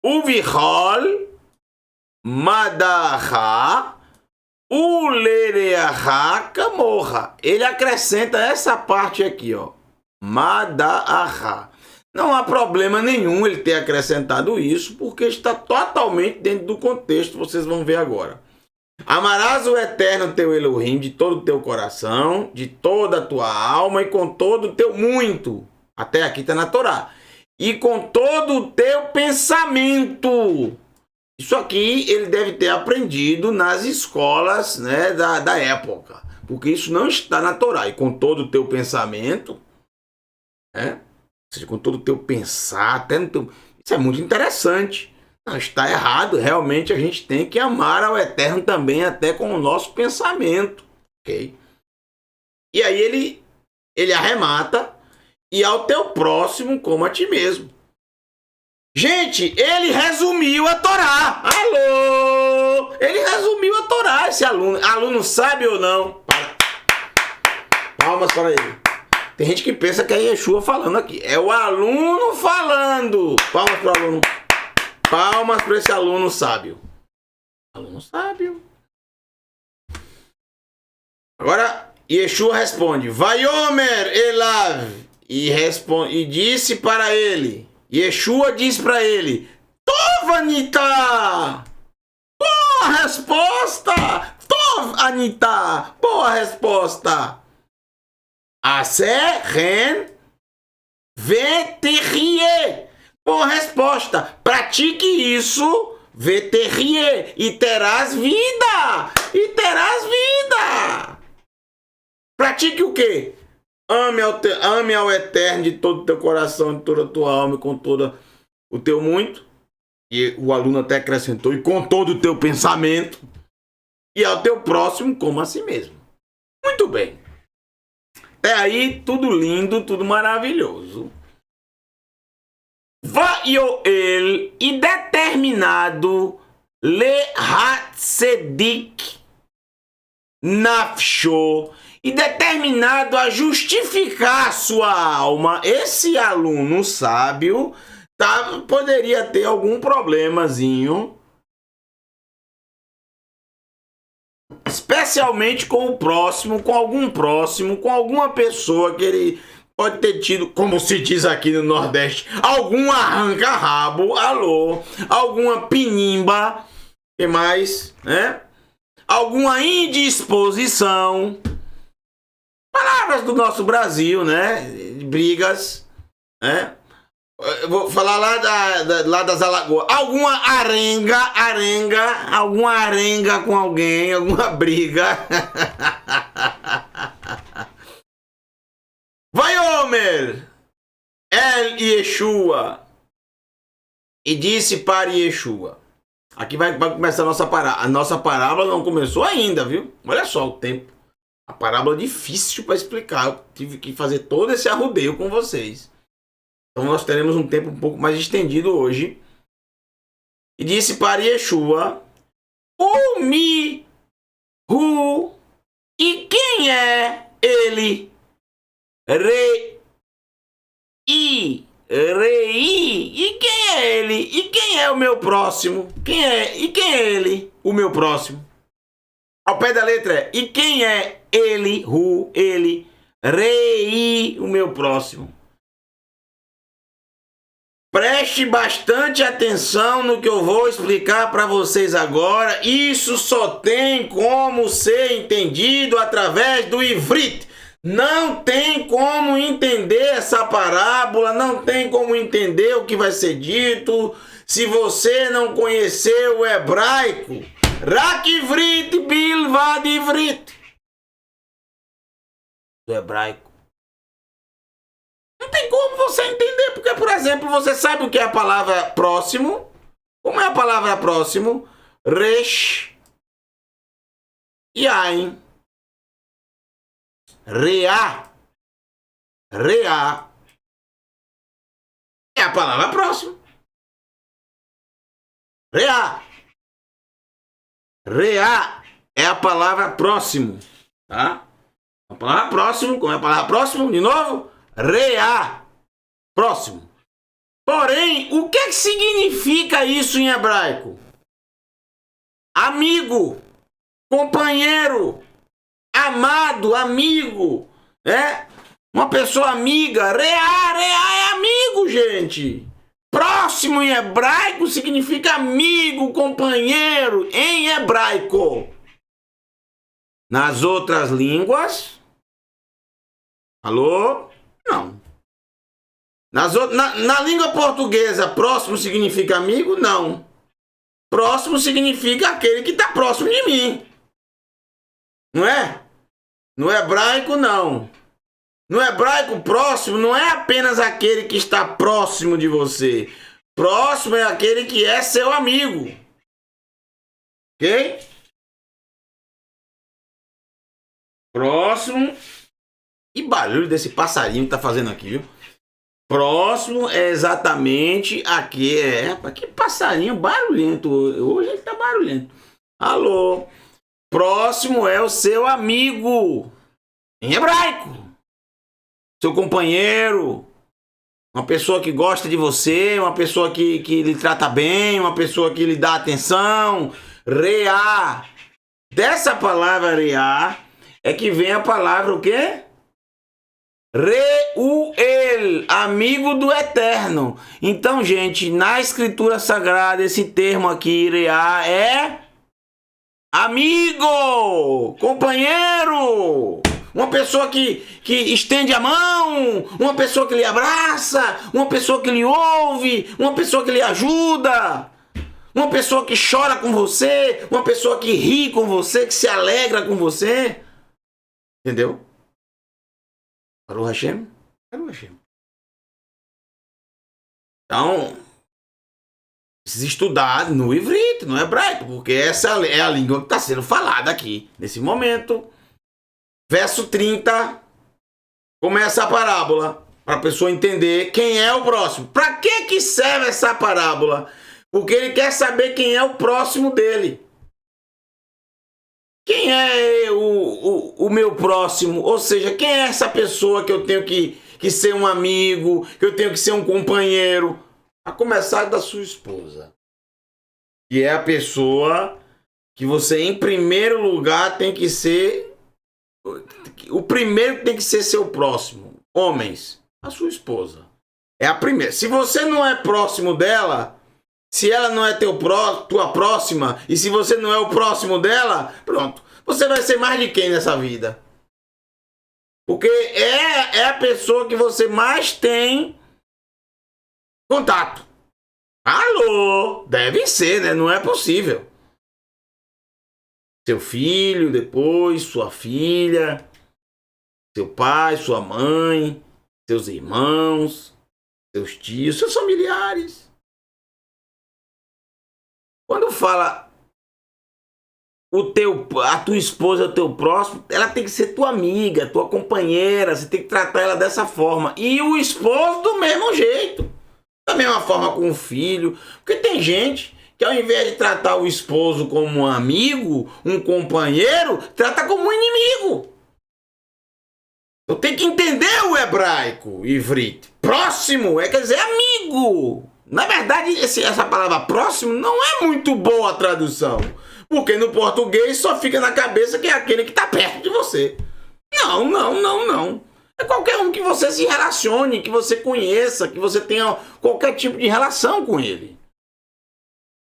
V'chol madacha, ulereacha kamorra. Ele acrescenta essa parte aqui, ó. Madaha. Não há problema nenhum ele ter acrescentado isso, porque está totalmente dentro do contexto, vocês vão ver agora. Amarás o eterno teu Elohim de todo o teu coração, de toda a tua alma e com todo o teu muito. Até aqui está na Torá. E com todo o teu pensamento. Isso aqui ele deve ter aprendido nas escolas, né, da época. Porque isso não está na Torá. E com todo o teu pensamento... Ou seja, com todo o teu pensar, até no teu... Isso é muito interessante. Não está errado, realmente a gente tem que amar ao Eterno também, até com o nosso pensamento, ok? E aí ele arremata, e ao teu próximo como a ti mesmo. Gente, ele resumiu a Torá. Alô! Ele resumiu a Torá, esse aluno. Aluno sabe ou não? Palmas para ele. Tem gente que pensa que é Yeshua falando aqui. É o aluno falando. Palmas para o aluno. Palmas para esse aluno sábio. Aluno sábio. Agora, Yeshua responde. Vaiomer Elav. E disse para ele. Yeshua disse para ele. Tov Anita. Boa resposta. Tov Anita. Boa resposta. Ren veterrie. Boa resposta. Pratique isso, veterrie, e terás vida. E terás vida. Pratique o quê? Ame ao Eterno de todo o teu coração, de toda a tua alma, com todo o teu muito. E o aluno até acrescentou, e com todo o teu pensamento. E ao teu próximo como a si mesmo. Muito bem. Até aí, tudo lindo, tudo maravilhoso. Vaioel, e determinado lehatzedik nafsho, e determinado a justificar sua alma. Esse aluno sábio poderia ter algum problemazinho, especialmente com o próximo, com alguma pessoa que ele pode ter tido, como se diz aqui no Nordeste, algum arranca-rabo, alguma pinimba, que mais, né? Alguma indisposição. Palavras do nosso Brasil, né? Brigas, né? Eu vou falar lá das Alagoas. Alguma alguma arenga com alguém, alguma briga. Vaiomer El Yeshua, e disse para Yeshua. Aqui vai começar a nossa parábola. A nossa parábola não começou ainda, viu? Olha só o tempo. A parábola é difícil para explicar. Eu tive que fazer todo esse arrodeio com vocês. Então nós teremos um tempo um pouco mais estendido hoje. E disse para Yeshua: Umi Hu, e quem é ele, rei, rei. E quem é ele? E quem é o meu próximo? Quem é? E quem é ele? O meu próximo. Ao pé da letra é, e quem é ele, ele, rei, o meu próximo? Preste bastante atenção no que eu vou explicar para vocês agora. Isso só tem como ser entendido através do Ivrit. Não tem como entender essa parábola, não tem como entender o que vai ser dito se você não conhecer o hebraico. Rak Ivrit bilvad Ivrit. Do hebraico. Não tem como você entender, porque, por exemplo, você sabe o que é a palavra próximo? Como é a palavra próximo? Resh e Ain. Reá. Reá. É a palavra próximo. Reá. Reá é a palavra próximo. Tá? A palavra próximo, como é a palavra próximo? De novo? Reá, próximo. Porém, o que significa isso em hebraico? Amigo, companheiro, amado, amigo, uma pessoa amiga. Reá é amigo, gente. Próximo em hebraico significa amigo, companheiro, em hebraico. Nas outras línguas, alô? Não. Na língua portuguesa, próximo significa amigo? Não. Próximo significa aquele que está próximo de mim. Não é? No hebraico, não. No hebraico, próximo não é apenas aquele que está próximo de você. Próximo é aquele que é seu amigo. Ok? Próximo. Que barulho desse passarinho que tá fazendo aqui, viu? Próximo é exatamente aqui. Que passarinho barulhento. Hoje ele tá barulhento. Alô? Próximo é o seu amigo. Em hebraico. Seu companheiro. Uma pessoa que gosta de você. Uma pessoa que lhe trata bem. Uma pessoa que lhe dá atenção. Reá. Dessa palavra reá é que vem a palavra o quê? Reuel, amigo do Eterno. Então, gente, na Escritura Sagrada, esse termo aqui, Reá, é amigo, companheiro, uma pessoa que estende a mão, uma pessoa que lhe abraça, uma pessoa que lhe ouve, uma pessoa que lhe ajuda, uma pessoa que chora com você, uma pessoa que ri com você, que se alegra com você. Entendeu? Baruch Hashem? Baruch Hashem. Então, precisa estudar no Ivrit, no hebraico, porque essa é a língua que está sendo falada aqui, nesse momento. Verso 30, começa a parábola, para a pessoa entender quem é o próximo. Para que serve essa parábola? Porque ele quer saber quem é o próximo dele. Quem é o meu próximo? Ou seja, quem é essa pessoa que eu tenho que ser um amigo, que eu tenho que ser um companheiro? A começar da sua esposa. Que é a pessoa que você, em primeiro lugar, tem que ser... O primeiro que tem que ser seu próximo. Homens, a sua esposa. É a primeira. Se você não é próximo dela... Se ela não é tua próxima, e se você não é o próximo dela, pronto. Você vai ser mais de quem nessa vida? Porque é a pessoa que você mais tem contato. Alô? Deve ser, né? Não é possível. Seu filho, depois, sua filha, seu pai, sua mãe, seus irmãos, seus tios, seus familiares. Quando fala a tua esposa, o teu próximo, ela tem que ser tua amiga, tua companheira, você tem que tratar ela dessa forma. E o esposo do mesmo jeito. Da mesma forma com o filho. Porque tem gente que ao invés de tratar o esposo como um amigo, um companheiro, trata como um inimigo. Eu tenho que entender o hebraico, ivrit. Próximo quer dizer amigo. Na verdade, essa palavra próximo não é muito boa a tradução. Porque no português só fica na cabeça que é aquele que está perto de você. Não, não, não, não. É qualquer um que você se relacione, que você conheça, que você tenha qualquer tipo de relação com ele.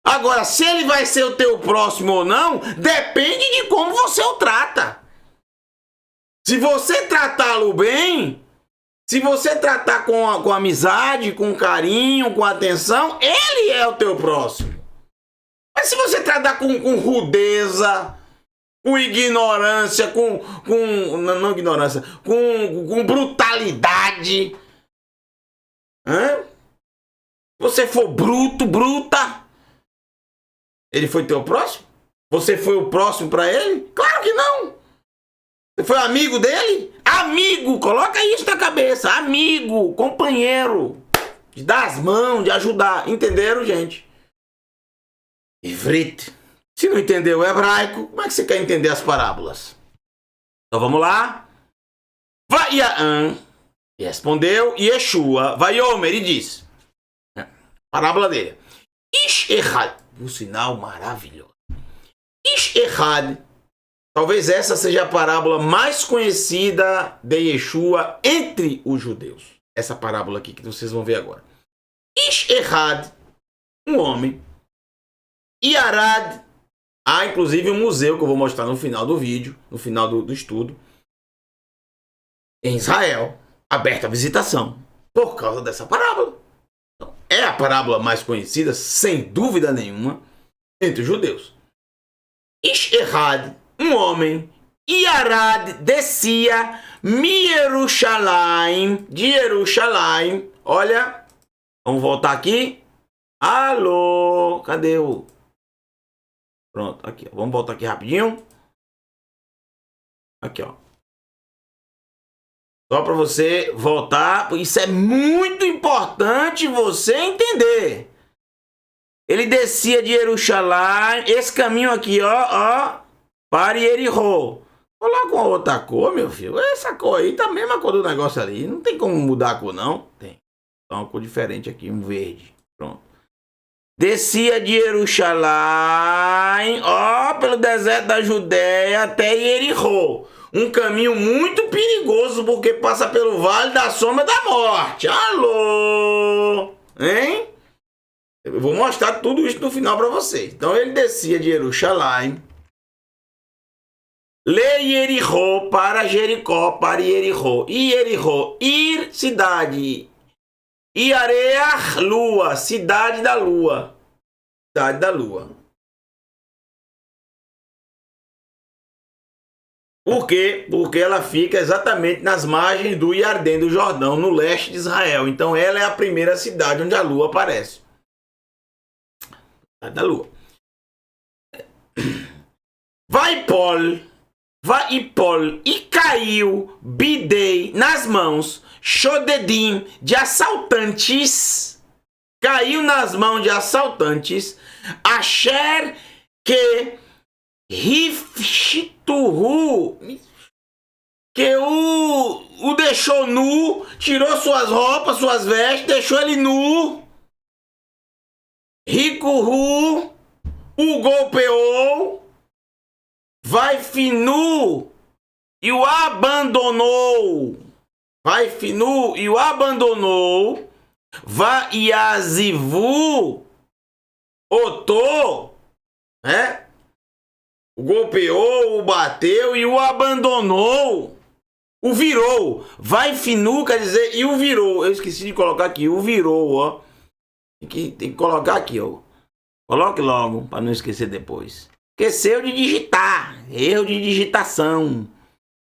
Agora, se ele vai ser o teu próximo ou não, depende de como você o trata. Se você tratá-lo bem, se você tratar com amizade, com carinho, com atenção, ele é o teu próximo. Mas se você tratar com rudeza, com ignorância, não ignorância, com brutalidade, você for bruto, bruta, ele foi teu próximo? Você foi o próximo para ele? Claro que não. Você foi amigo dele? Amigo, coloca isso na cabeça. Amigo, companheiro, de dar as mãos, de ajudar. Entenderam, gente? Ivrit. Se não entendeu o hebraico, como é que você quer entender as parábolas? Então vamos lá. Vaiaan, respondeu Yeshua, Vaiomer, e disse. Parábola dele. Ish Echad, um sinal maravilhoso. Ish Echad, talvez essa seja a parábola mais conhecida de Yeshua entre os judeus. Essa parábola aqui que vocês vão ver agora. Ish Echad, um homem. Yarad, há inclusive um museu que eu vou mostrar no final do vídeo, no final do estudo, em Israel, aberto à visitação, por causa dessa parábola. Então, é a parábola mais conhecida, sem dúvida nenhuma, entre os judeus. Ish Echad, um homem, Yarad, descia, de Jerusalém, olha, vamos voltar aqui, alô, cadê o... Pronto, aqui, ó. Vamos voltar aqui rapidinho. Aqui, ó. Só para você voltar. Isso é muito importante você entender. Ele descia de Jerusalém. Esse caminho aqui, ó, para Jericó. Coloca uma outra cor, meu filho. Essa cor aí tá a mesma cor do negócio ali. Não tem como mudar a cor, não. Tem. Então, uma cor diferente aqui, um verde. Pronto. Descia de Jerusalém, pelo deserto da Judéia até Jericó. Um caminho muito perigoso, porque passa pelo vale da sombra da morte. Alô? Hein? Eu vou mostrar tudo isso no final para vocês. Então ele descia de Jerusalém, Jericó, para Jericó, para Jericó. E Jericó, cidade. Iareach, lua, cidade da lua. Cidade da lua. Por quê? Porque ela fica exatamente nas margens do Iardém do Jordão, no leste de Israel. Então ela é a primeira cidade onde a lua aparece. Cidade da lua. Vai e caiu bidei nas mãos Shodedim, de assaltantes, caiu nas mãos de assaltantes, Asher que Rifshituhu, que o deixou nu, tirou suas roupas, suas vestes, deixou ele nu, Rikuhu, o golpeou, vai finu e o abandonou. Vai finu e o abandonou, vai yazivu, otou, né? O golpeou, o bateu e o abandonou, o virou. Vai finu quer dizer e o virou. Eu esqueci de colocar aqui, o virou, ó. Tem que colocar aqui, ó. Coloque logo para não esquecer depois. Esqueceu de digitar, erro de digitação.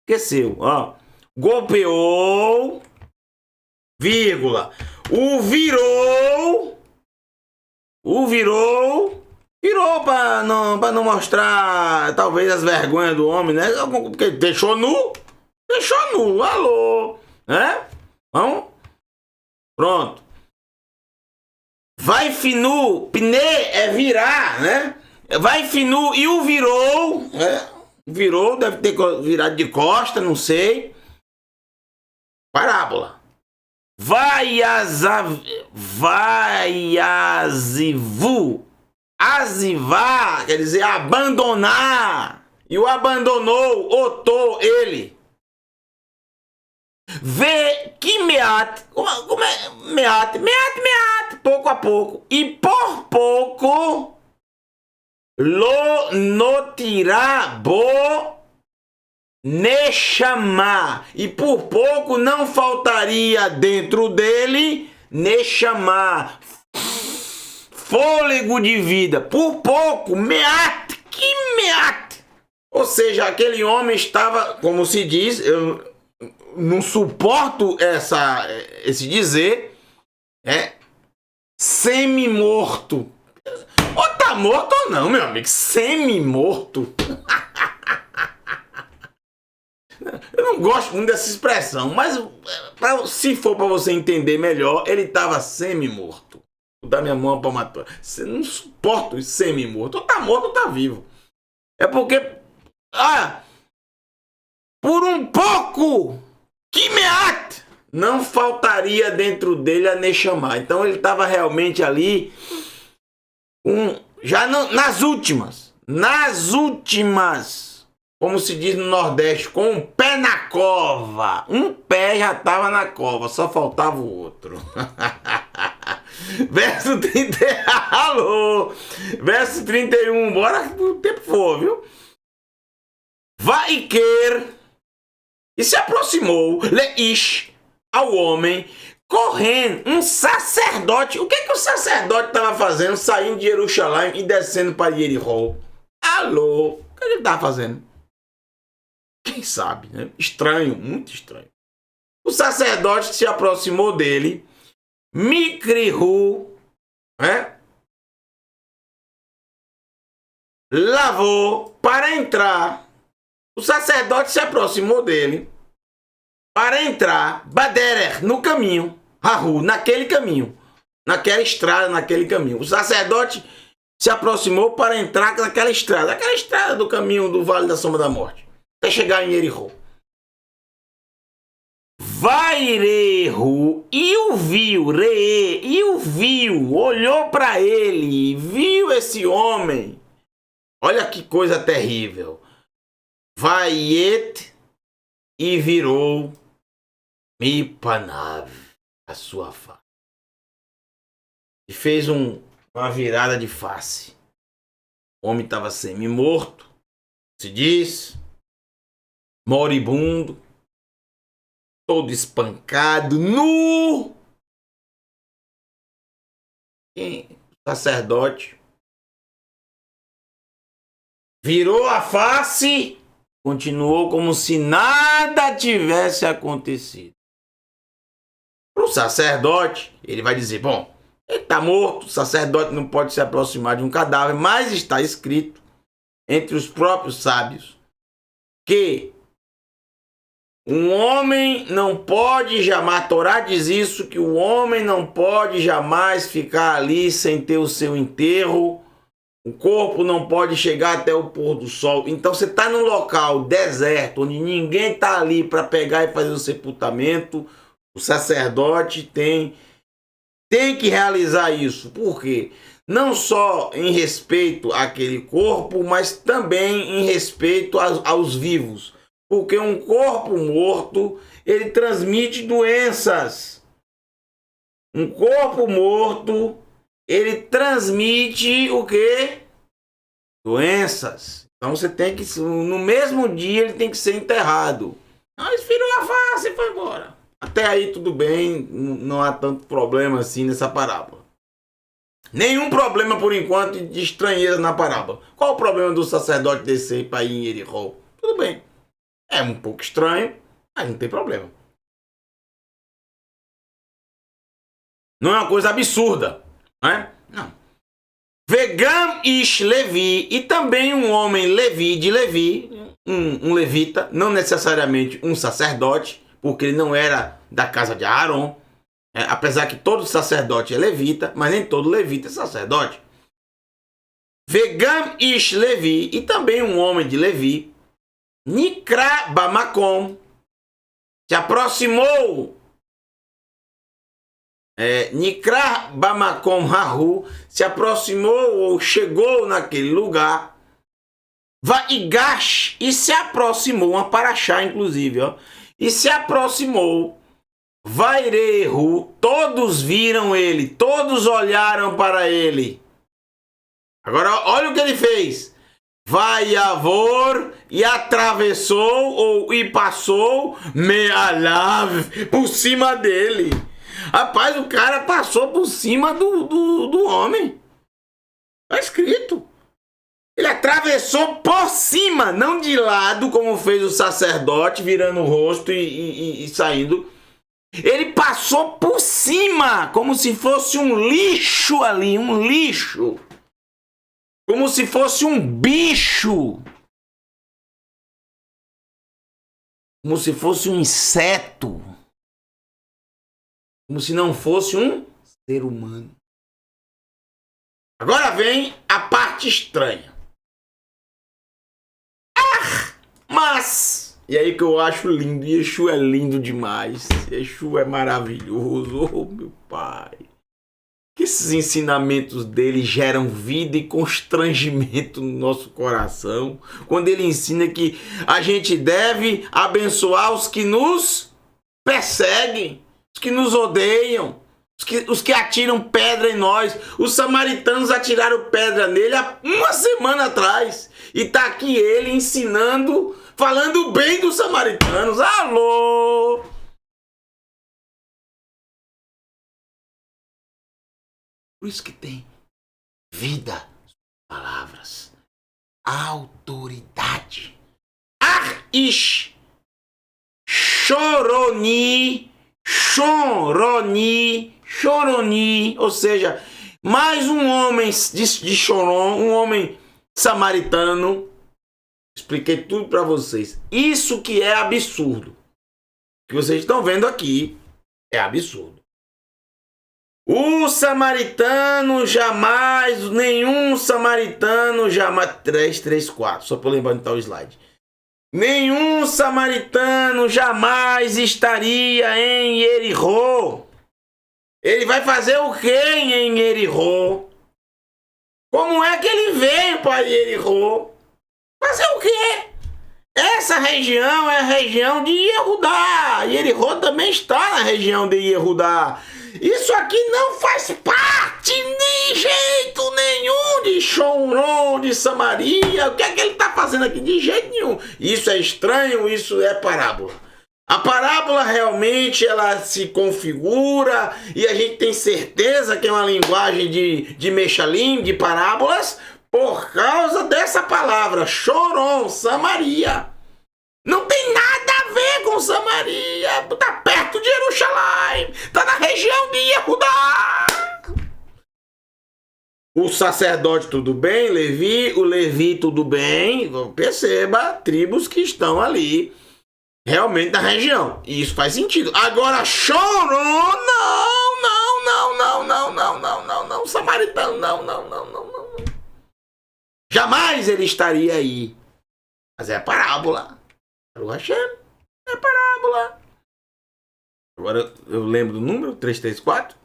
Esqueceu, ó. Golpeou, vírgula, o virou para não mostrar talvez as vergonhas do homem, né? Porque deixou nu, alô, né? Vamos, pronto. Vai finu, pne é virar, né? Vai finu e o virou, virou, deve ter virado de costa, não sei. Parábola. Vaiazivu. Azivá quer dizer abandonar. E o abandonou, otou ele. Vê que meat. Como é? Meat, pouco a pouco. E por pouco. Lo notirá bo Neshama. E por pouco não faltaria dentro dele Neshama. Fôlego de vida. Por pouco. Meat. Que meat. Ou seja, aquele homem estava, como se diz, eu não suporto esse dizer, semi-morto. Ou tá morto ou não, meu amigo. Semi-morto. Eu não gosto muito dessa expressão, mas se for para você entender melhor, ele estava semi-morto. Vou dar minha mão para matar. Você não suporta o semi-morto. Ou tá morto ou tá vivo. É porque... por um pouco... Que meat! Não faltaria dentro dele a Neshama. Então ele estava realmente ali... já nas últimas, como se diz no Nordeste, com um pé na cova. Um pé já estava na cova, só faltava o outro. Verso 30, alô! Verso 31, bora o tempo for, viu? Vai quer, e se aproximou, Leish, ao homem, correndo, um sacerdote. O que o sacerdote estava fazendo, saindo de Jerusalém e descendo para Jericó? Alô, o que ele estava fazendo? Quem sabe, né? Estranho, muito estranho. O sacerdote se aproximou dele, Mikrihu, lavou para entrar. O sacerdote se aproximou dele para entrar, Baderer, no caminho, Rahu, naquele caminho, naquela estrada, naquele caminho. O sacerdote se aproximou para entrar naquela estrada do caminho do Vale da Sombra da Morte, até chegar em Jericó. Vairehu, e o viu, olhou para ele, viu esse homem. Olha que coisa terrível. Vaiet, e virou Mipanav, a sua face. E fez uma virada de face. O homem estava semi-morto, se diz, moribundo, todo espancado, nu. E o sacerdote virou a face, continuou como se nada tivesse acontecido. Para o sacerdote, ele vai dizer, bom, ele está morto, o sacerdote não pode se aproximar de um cadáver, mas está escrito entre os próprios sábios que um homem não pode jamais, a Torá diz isso, que o homem não pode jamais ficar ali sem ter o seu enterro. O corpo não pode chegar até o pôr do sol. Então você está num local deserto, onde ninguém está ali para pegar e fazer o sepultamento. O sacerdote tem que realizar isso. Por quê? Não só em respeito àquele corpo, mas também em respeito aos vivos. Porque um corpo morto, ele transmite doenças. Um corpo morto, ele transmite o quê? Doenças. Então você tem que, no mesmo dia, ele tem que ser enterrado. Mas virou a face e foi embora. Até aí tudo bem, não há tanto problema assim nessa parábola. Nenhum problema por enquanto de estranheza na parábola. Qual o problema do sacerdote descer para ir em Jericó? Tudo bem. É um pouco estranho, mas não tem problema. Não é uma coisa absurda, né? Não. Vegam ish Levi, e também um homem Levi, de Levi, um levita, não necessariamente um sacerdote, porque ele não era da casa de Aaron, apesar que todo sacerdote é levita, mas nem todo levita é sacerdote. Vegam ish Levi, e também um homem de Levi, Nikra Bamakom, se aproximou. Nikra Bamakom Rahu se aproximou ou chegou naquele lugar. Vaigash e se aproximou, uma paraxá inclusive, ó, e se aproximou. Vairehu, todos viram ele, todos olharam para ele. Agora olha o que ele fez. Vaiavor e atravessou e passou mealav por cima dele. Rapaz, o cara passou por cima do homem. Tá escrito. Ele atravessou por cima, não de lado, como fez o sacerdote, virando o rosto e saindo. Ele passou por cima, como se fosse um lixo ali, um lixo. Como se fosse um bicho. Como se fosse um inseto. Como se não fosse um ser humano. Agora vem a parte estranha. Mas, e aí que eu acho lindo, Yeshua é lindo demais. Yeshua é maravilhoso, oh meu Pai. Que esses ensinamentos dele geram vida e constrangimento no nosso coração. Quando ele ensina que a gente deve abençoar os que nos perseguem, os que nos odeiam, os que atiram pedra em nós. Os samaritanos atiraram pedra nele há uma semana atrás. E tá aqui ele ensinando, falando bem dos samaritanos. Alô! Por isso que tem vida, palavras, autoridade. Ar-ish, choroni, choroni, ou seja, mais um homem de Choron, um homem samaritano. Expliquei tudo para vocês. Isso que é absurdo. O que vocês estão vendo aqui é absurdo. O samaritano jamais, nenhum samaritano jamais... 334, só para lembrar de tal slide. Nenhum samaritano jamais estaria em Jericó. Ele vai fazer o que em Jericó? Como é que ele veio para Jericó? Fazer o quê? Essa região é a região de Yehudá. Jericó também está na região de Yehudá. Isso aqui não faz parte de jeito nenhum de Choron, de Samaria. O que é que ele está fazendo aqui? De jeito nenhum. Isso é estranho, isso é parábola. A parábola realmente ela se configura e a gente tem certeza que é uma linguagem de Mechalim, de parábolas, por causa dessa palavra, Choron, Samaria. Não tem nada a ver com Samaria. Está perto de Jerusalém. Está na região de Yehudá. O sacerdote tudo bem, o Levi tudo bem. Perceba, tribos que estão ali realmente na região. E isso faz sentido. Agora, Choron, não. Samaritano, não. Jamais ele estaria aí. Mas é parábola. É parábola. Agora eu lembro do número 334.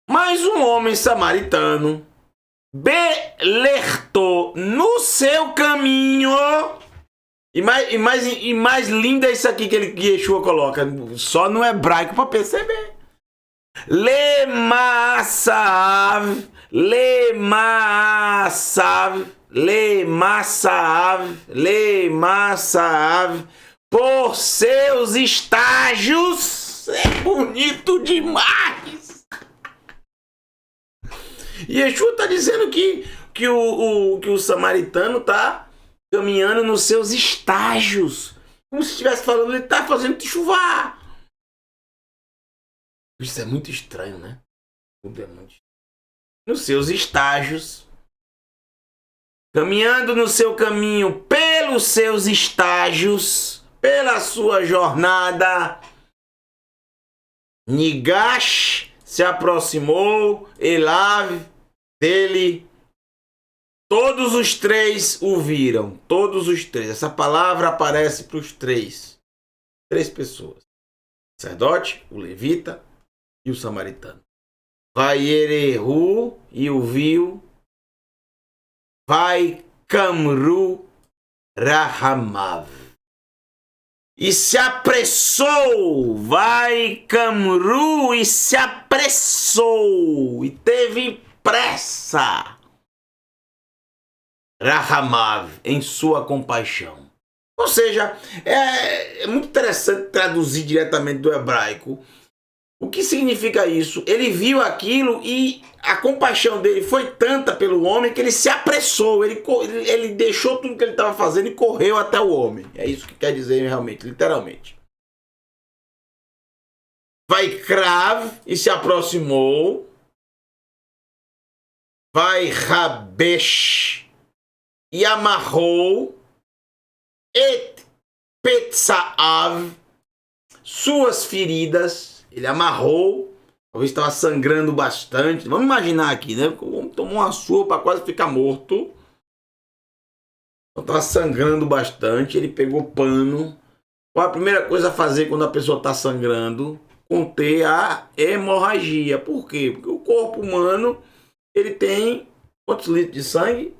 Mas um homem samaritano belertou no seu caminho. E mais linda é isso aqui que Yeshua coloca. Só no hebraico para perceber. Lemassav. Por seus estágios. É bonito demais. E Yeshua está dizendo que o samaritano está caminhando nos seus estágios. Como se estivesse falando, ele está fazendo chuvar. Isso é muito estranho, né? Tudo é muito estranho. Nos seus estágios. Caminhando no seu caminho pelos seus estágios, pela sua jornada. Nigash se aproximou, Elav dele, Todos os três o viram. Todos os três. Essa palavra aparece para os três. Três pessoas. O sacerdote, o levita e o samaritano. Vayerehu, e o viu. Vai Kamru Rahamav. E se apressou. Vai Kamru e se apressou. E teve pressa. Rahamav, em sua compaixão. Ou seja, é muito interessante traduzir diretamente do hebraico. O que significa isso? Ele viu aquilo e a compaixão dele foi tanta pelo homem que ele se apressou. Ele deixou tudo que ele estava fazendo e correu até o homem. É isso que quer dizer realmente, literalmente. Vai Krav e se aproximou. Vai Rabesh e amarrou et Petsaav, suas feridas. Ele amarrou, talvez estava sangrando bastante. Vamos imaginar aqui, né? O homem tomou uma surra para quase ficar morto. Então estava sangrando bastante. Ele pegou pano. Qual a primeira coisa a fazer quando a pessoa está sangrando? Conter a hemorragia. Por quê? Porque o corpo humano, ele tem quantos litros de sangue?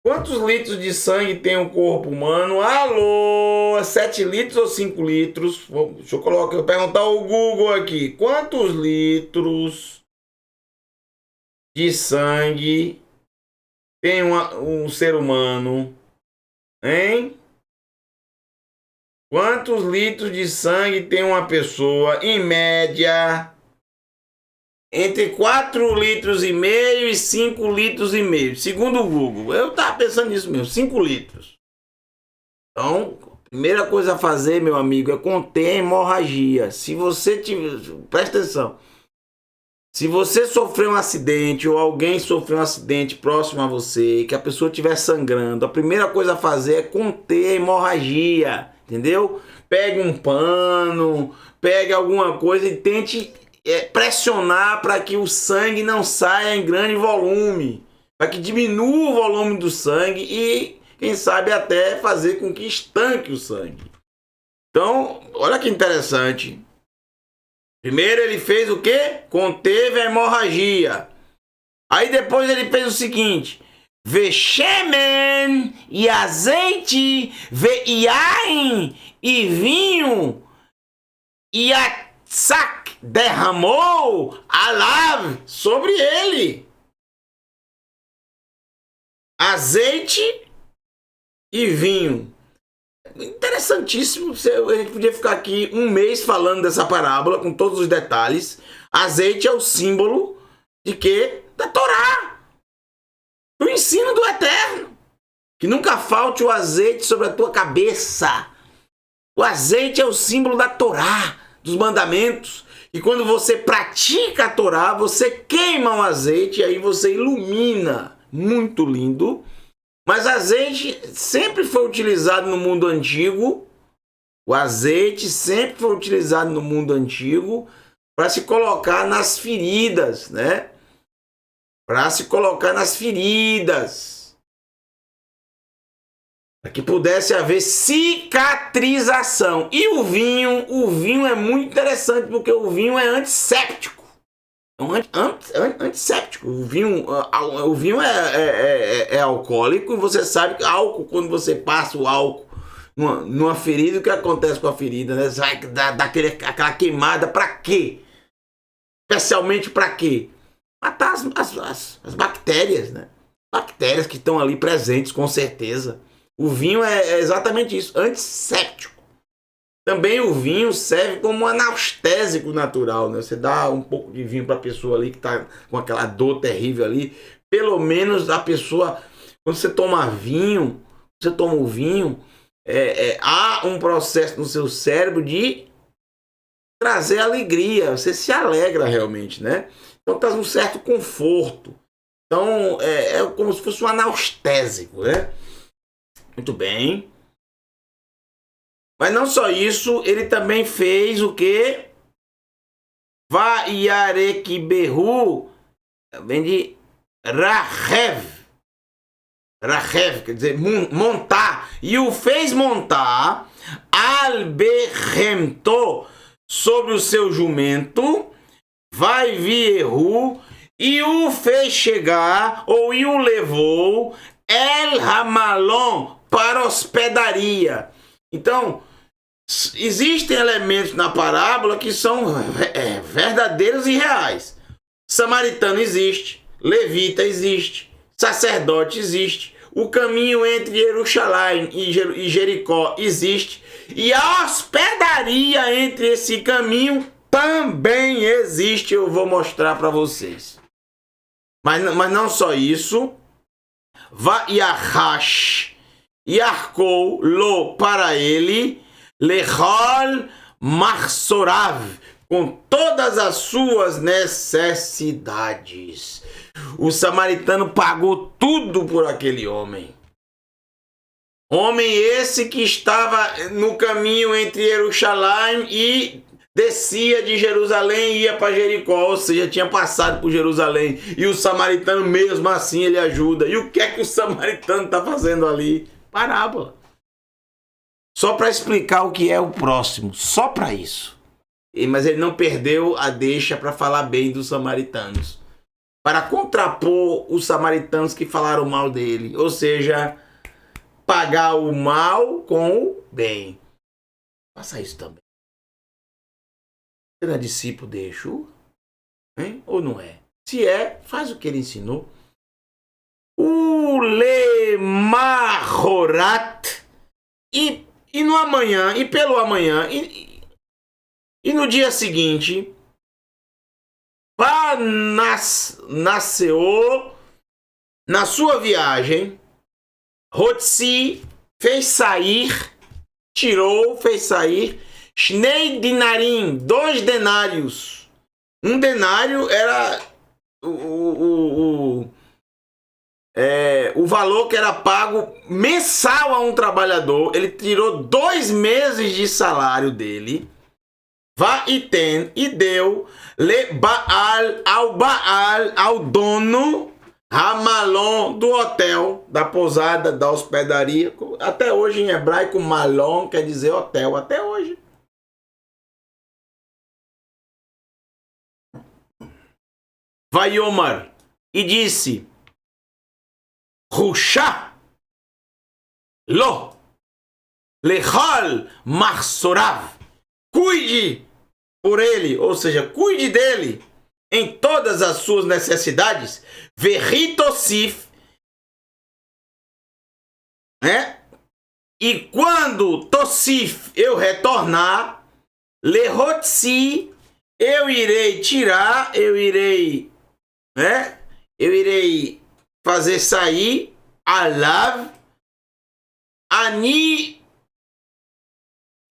Quantos litros de sangue tem o corpo humano? Alô, 7 litros ou 5 litros? Deixa eu perguntar ao Google aqui. Quantos litros de sangue tem um ser humano? Hein? Quantos litros de sangue tem uma pessoa? Em média, entre 4 litros e meio e 5 litros e meio. Segundo o Google. Eu estava pensando nisso mesmo. 5 litros. Então, a primeira coisa a fazer, meu amigo, é conter a hemorragia. Se você tiver... Presta atenção. Se você sofreu um acidente ou alguém sofreu um acidente próximo a você, que a pessoa estiver sangrando, a primeira coisa a fazer é conter a hemorragia. Entendeu? Pegue um pano, pegue alguma coisa e tente... pressionar para que o sangue não saia em grande volume, para que diminua o volume do sangue e, quem sabe, até fazer com que estanque o sangue. Então, olha que interessante. Primeiro ele fez o quê? Conteve a hemorragia. Aí depois ele fez o seguinte: Veshemen e azeite, veiain e vinho e a Tsak derramou alav sobre ele. Azeite e vinho. Interessantíssimo. A gente podia ficar aqui um mês falando dessa parábola com todos os detalhes. Azeite é o símbolo de quê? Da Torá. Do ensino do Eterno. Que nunca falte o azeite sobre a tua cabeça. O azeite é o símbolo da Torá, dos mandamentos. E quando você pratica a Torá, você queima o azeite e aí você ilumina. Muito lindo. Mas azeite sempre foi utilizado no mundo antigo. O azeite sempre foi utilizado no mundo antigo para se colocar nas feridas, né? Para se colocar nas feridas. Para que pudesse haver cicatrização. E o vinho é muito interessante, porque o vinho é antisséptico. Antisséptico. O vinho é alcoólico, e você sabe que álcool, quando você passa o álcool numa ferida, o que acontece com a ferida, né? Você vai dar aquela queimada para quê? Especialmente para quê? Matar as bactérias, né? Bactérias que estão ali presentes, com certeza. O vinho é exatamente isso, antisséptico. Também o vinho serve como anestésico natural, né? Você dá um pouco de vinho para a pessoa ali que está com aquela dor terrível ali. Pelo menos a pessoa, quando você toma o vinho, há um processo no seu cérebro de trazer alegria. Você se alegra realmente, né? Então traz um certo conforto. Então é como se fosse um anestésico, né? Muito bem. Mas não só isso, ele também fez o quê? Vayarekibehu, vem de Rahev. Rachev, quer dizer, montar. E o fez montar al behemto, sobre o seu jumento, vai vieru, e o fez chegar, ou e o levou, el hamalon, para hospedaria. Então, existem elementos na parábola que são verdadeiros e reais. Samaritano existe, levita existe, sacerdote existe, o caminho entre Jerusalém e Jericó existe, e a hospedaria entre esse caminho também existe. Eu vou mostrar para vocês. Mas não só isso. Vaiachash, e arcou lo para ele, lechol marsorav, com todas as suas necessidades. O samaritano pagou tudo por aquele homem. Homem esse que estava no caminho entre Jerusalém e descia de Jerusalém e ia para Jericó, ou seja, tinha passado por Jerusalém. E o samaritano mesmo assim ele ajuda. E o que é que o samaritano está fazendo ali? Parábola. Só para explicar o que é o próximo. Só para isso. Mas ele não perdeu a deixa para falar bem dos samaritanos. Para contrapor os samaritanos que falaram mal dele. Ou seja, pagar o mal com o bem. Faça isso também. Você não é discípulo de Yeshua? Hein? Ou não é? Se é, faz o que ele ensinou. O Lemahorat. E no amanhã, e pelo amanhã, e no dia seguinte, nasceu na sua viagem, Hotzi fez sair, fez sair, Shnei dinarim, 2 denários. Um denário era o valor que era pago mensal a um trabalhador. Ele tirou 2 meses de salário dele. E deu ao dono Hamalon do hotel, da pousada, da hospedaria. Até hoje em hebraico, Malon quer dizer hotel, até hoje. Vaiomar, e disse: Rushá lo lechal marsorav, cuide por ele, ou seja, cuide dele em todas as suas necessidades, verritosif, né? E quando tossif eu retornar, lehotsi, eu irei tirar, eu irei fazer sair alav ani.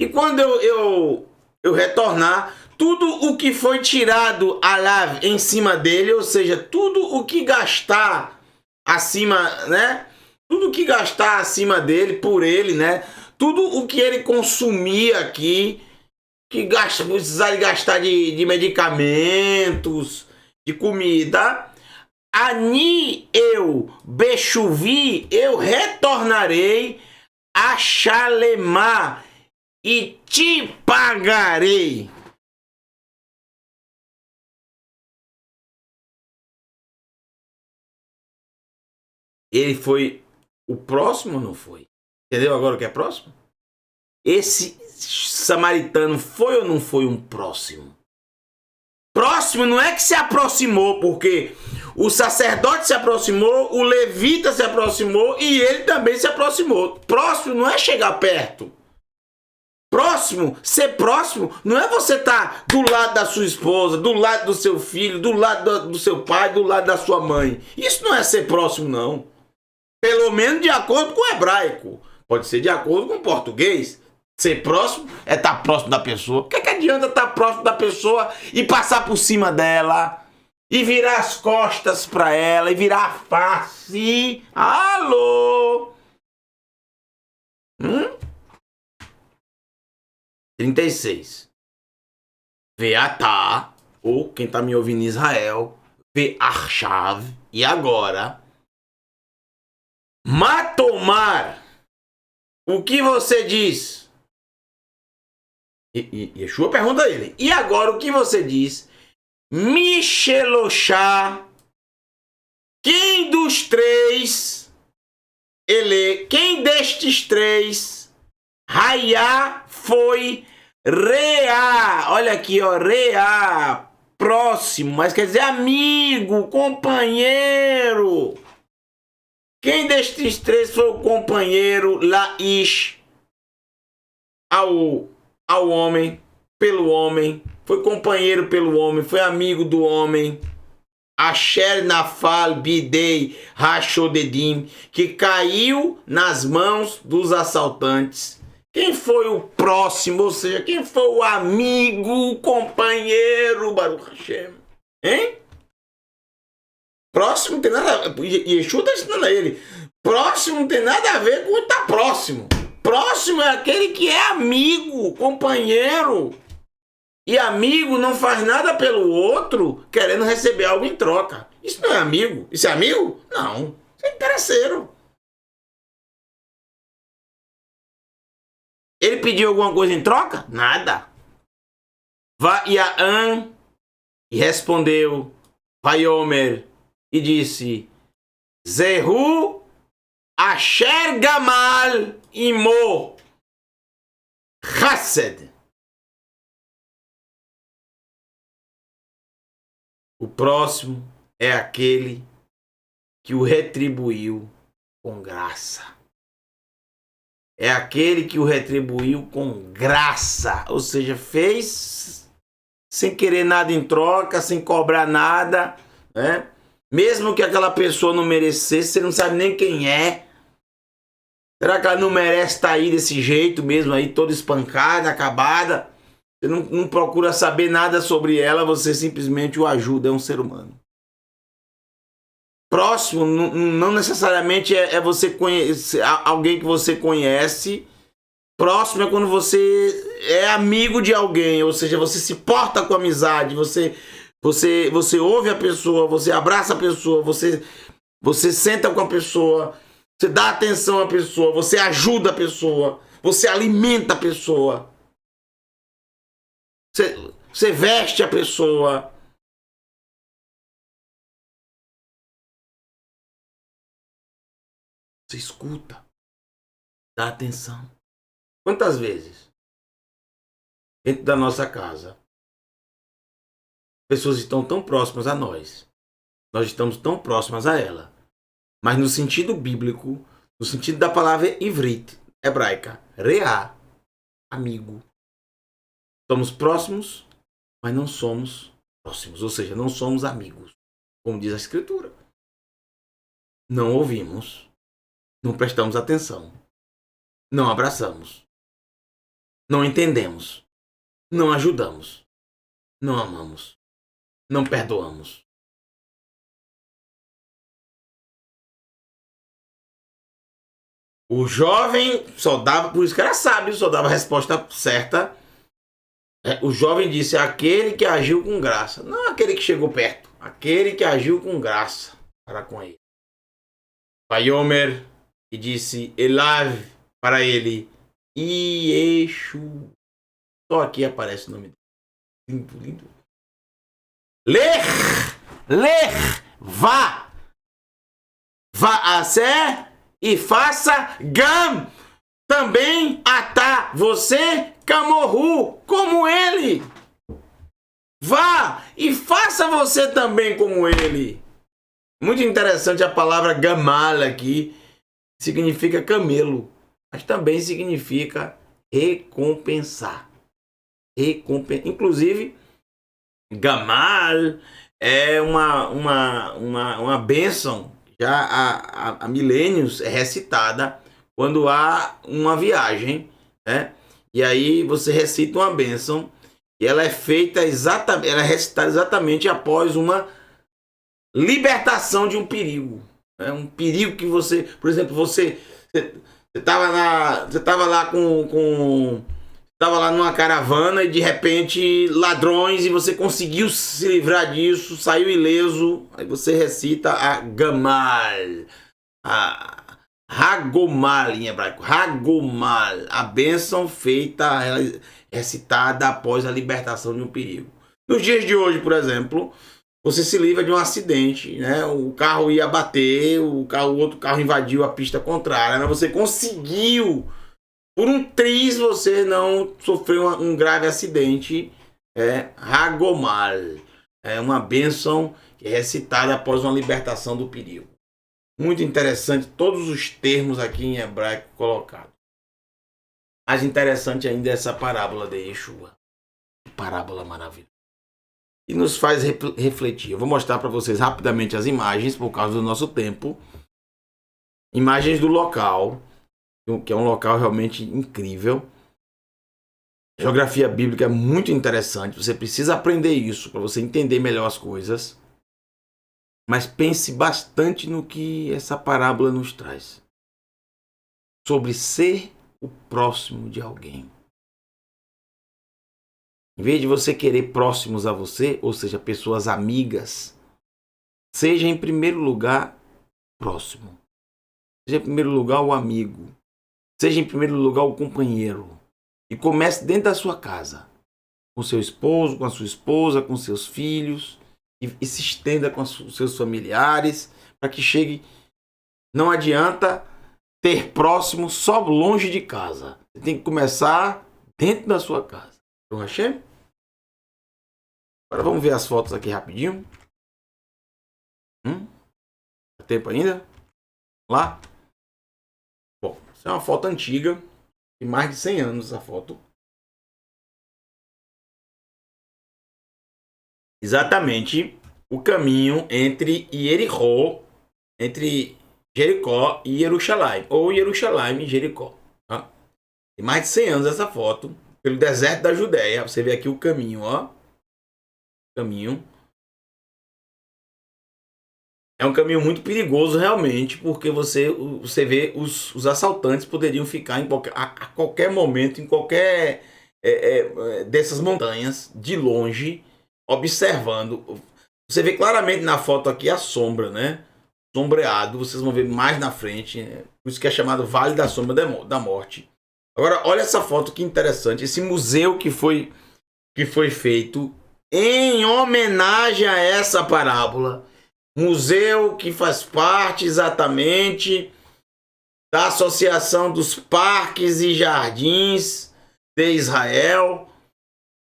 E quando eu retornar, tudo o que foi tirado alav em cima dele, ou seja, tudo o que gastar acima, né? Tudo o que gastar acima dele, por ele, né? Tudo o que ele consumir aqui, que precisar de gastar de medicamentos, de comida, ani eu, bechuvi, eu retornarei a Shalemá e te pagarei. Ele foi o próximo ou não foi? Entendeu agora o que é próximo? Esse samaritano foi ou não foi um próximo? Próximo não é que se aproximou, porque o sacerdote se aproximou, o levita se aproximou e ele também se aproximou. Próximo não é chegar perto. Próximo, ser próximo, não é você estar do lado da sua esposa, do lado do seu filho, do lado do seu pai, do lado da sua mãe. Isso não é ser próximo, não. Pelo menos de acordo com o hebraico. Pode ser de acordo com o português. Ser próximo é estar próximo da pessoa. O que adianta estar próximo da pessoa e passar por cima dela? E virar as costas para ela, e virar a face? Alô? 36. Veatá, ou quem está me ouvindo em Israel, Ve'achav, e agora, Matomar, o que você diz? E Yeshua pergunta a ele, e agora o que você diz? Misheloshá, quem dos três, quem destes três, Raiá foi Reá, olha aqui, ó, Reá, próximo, mas quer dizer amigo, companheiro. Quem destes três foi o companheiro Laish ao homem, pelo homem, foi companheiro pelo homem, foi amigo do homem. Asher Nafal Bidei Rashodedim, que caiu nas mãos dos assaltantes. Quem foi o próximo, ou seja, quem foi o amigo, o companheiro, Baruch Hashem? Hein? Próximo não tem nada a ver. Yeshua está ensinando a ele. Próximo não tem nada a ver com estar próximo. Próximo é aquele que é amigo, companheiro. E amigo não faz nada pelo outro querendo receber algo em troca. Isso não é amigo. Isso é amigo? Não. Isso é interesseiro. Ele pediu alguma coisa em troca? Nada. Vaiaan e respondeu, Vaiomer, e disse, Zehu Asher Gamal Imo Chased. O próximo é aquele que o retribuiu com graça. É aquele que o retribuiu com graça. Ou seja, fez sem querer nada em troca, sem cobrar nada, né? Mesmo que aquela pessoa não merecesse, você não sabe nem quem é. Será que ela não merece estar aí desse jeito mesmo, aí toda espancada, acabada? Você não procura saber nada sobre ela, você simplesmente o ajuda, é um ser humano. Próximo não necessariamente é você conhecer alguém que você conhece. Próximo é quando você é amigo de alguém, ou seja, você se porta com amizade, você ouve a pessoa, você abraça a pessoa, você senta com a pessoa, você dá atenção à pessoa, você ajuda a pessoa, você alimenta a pessoa. Você veste a pessoa. Você escuta. Dá atenção. Quantas vezes, dentro da nossa casa, pessoas estão tão próximas a nós. Nós estamos tão próximas a ela. Mas no sentido bíblico, no sentido da palavra ivrit, hebraica, reá, amigo. Somos próximos, mas não somos próximos. Ou seja, não somos amigos. Como diz a Escritura. Não ouvimos. Não prestamos atenção. Não abraçamos. Não entendemos. Não ajudamos. Não amamos. Não perdoamos. O jovem só dava, por isso que era sábio, só dava a resposta certa. O jovem disse, aquele que agiu com graça. Não aquele que chegou perto. Aquele que agiu com graça para com ele. Vaiomer, e disse, Elav, para ele, Yeshu. Só aqui aparece o nome dele. Lindo, lindo. Lech, vá. Vá a sé e faça gam. Também atá você, camorru, como ele. Vá e faça você também como ele. Muito interessante a palavra gamal aqui. Significa camelo, mas também significa recompensar. Inclusive, gamal é uma bênção, já há milênios, é recitada quando há uma viagem, né? E aí você recita uma bênção e ela é feita exatamente, ela é recitada exatamente após uma libertação de um perigo. É um perigo que você, por exemplo, você estava lá numa caravana e de repente ladrões e você conseguiu se livrar disso, saiu ileso. Aí você recita a Gamal, Hagomal em hebraico. Hagomal. A bênção feita, recitada após a libertação de um perigo. Nos dias de hoje, por exemplo, você se livra de um acidente, né? O carro ia bater, o outro carro invadiu a pista contrária, mas você conseguiu, por um triz, você não sofreu um grave acidente. Hagomal. É uma bênção que é recitada após uma libertação do perigo. Muito interessante todos os termos aqui em hebraico colocados. Mais interessante ainda é essa parábola de Yeshua. Que parábola maravilhosa. E nos faz refletir. Eu vou mostrar para vocês rapidamente as imagens, por causa do nosso tempo. Imagens do local, que é um local realmente incrível. A geografia bíblica é muito interessante. Você precisa aprender isso para você entender melhor as coisas. Mas pense bastante no que essa parábola nos traz. Sobre ser o próximo de alguém. Em vez de você querer próximos a você, ou seja, pessoas amigas, seja em primeiro lugar próximo. Seja em primeiro lugar o amigo. Seja em primeiro lugar o companheiro. E comece dentro da sua casa. Com seu esposo, com a sua esposa, com seus filhos. E se estenda com os seus familiares. Para que chegue. Não adianta ter próximo só longe de casa. Você tem que começar dentro da sua casa. Então, Hashem? Agora vamos ver as fotos aqui rapidinho. Dá tempo ainda? Lá? Bom, essa é uma foto antiga. Tem mais de 100 anos essa foto. Exatamente o caminho entre Jericó, entre Jericó e Jerusalém. Ou Jerusalém e Jericó. Tá? Tem mais de 100 anos essa foto. Pelo deserto da Judéia. Você vê aqui o caminho, ó. Caminho. É um caminho muito perigoso realmente, porque você vê os assaltantes poderiam ficar a qualquer momento, em qualquer dessas montanhas, de longe, observando. Você vê claramente na foto aqui a sombra, né? Sombreado, vocês vão ver mais na frente, por isso que é chamado Vale da Sombra da Morte. Agora, olha essa foto que interessante, esse museu que foi feito em homenagem a essa parábola. Museu que faz parte exatamente da Associação dos Parques e Jardins de Israel,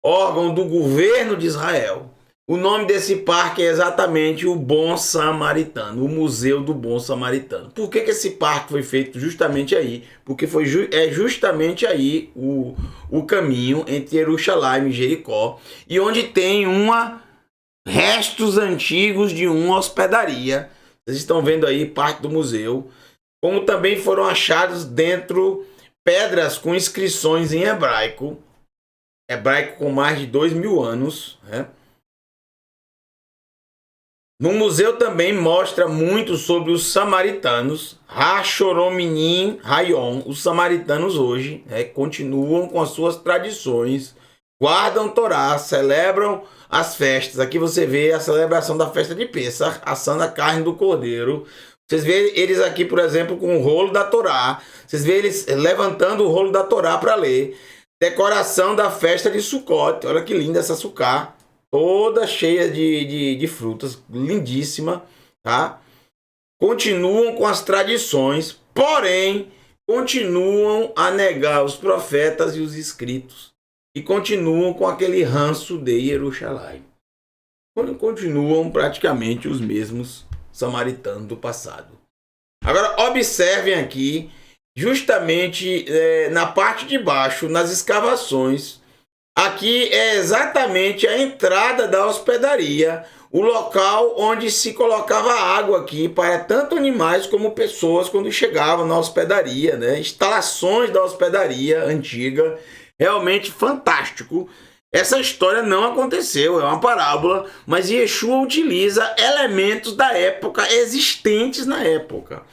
órgão do governo de Israel. O nome desse parque é exatamente o Bom Samaritano, o Museu do Bom Samaritano. Por que esse parque foi feito justamente aí? Porque é justamente aí o caminho entre Jerusalém e Jericó, e onde tem restos antigos de uma hospedaria. Vocês estão vendo aí parte do museu. Como também foram achados dentro pedras com inscrições em hebraico. Hebraico com mais de 2000 anos, né? No museu também mostra muito sobre os samaritanos. Hashorominim Rayon. Os samaritanos hoje continuam com as suas tradições. Guardam Torá, celebram as festas. Aqui você vê a celebração da festa de Pêssar, assando a carne do cordeiro. Vocês vê eles aqui, por exemplo, com o rolo da Torá. Vocês vê eles levantando o rolo da Torá para ler. Decoração da festa de Sukkot. Olha que linda essa sucá. Toda cheia de frutas. Lindíssima. Tá? Continuam com as tradições. Porém, continuam a negar os profetas e os escritos. E continuam com aquele ranço de Jerusalém. Continuam praticamente os mesmos samaritanos do passado. Agora, observem aqui, justamente na parte de baixo, nas escavações. Aqui é exatamente a entrada da hospedaria, o local onde se colocava água aqui para tanto animais como pessoas quando chegavam na hospedaria, né? Instalações da hospedaria antiga. Realmente fantástico. Essa história não aconteceu, é uma parábola, mas Yeshua utiliza elementos da época, existentes na época.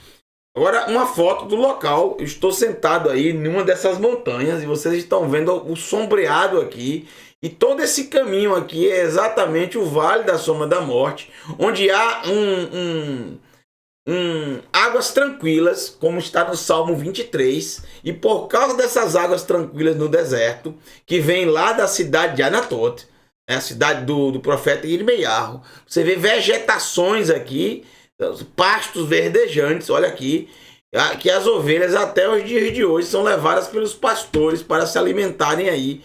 Agora, uma foto do local. Eu estou sentado aí em uma dessas montanhas e vocês estão vendo o sombreado aqui. E todo esse caminho aqui é exatamente o Vale da Sombra da Morte, onde há águas tranquilas, como está no Salmo 23, e por causa dessas águas tranquilas no deserto, que vem lá da cidade de Anatot, a cidade do profeta Irmeiarro, você vê vegetações aqui, pastos verdejantes, olha aqui, que as ovelhas até os dias de hoje são levadas pelos pastores para se alimentarem aí.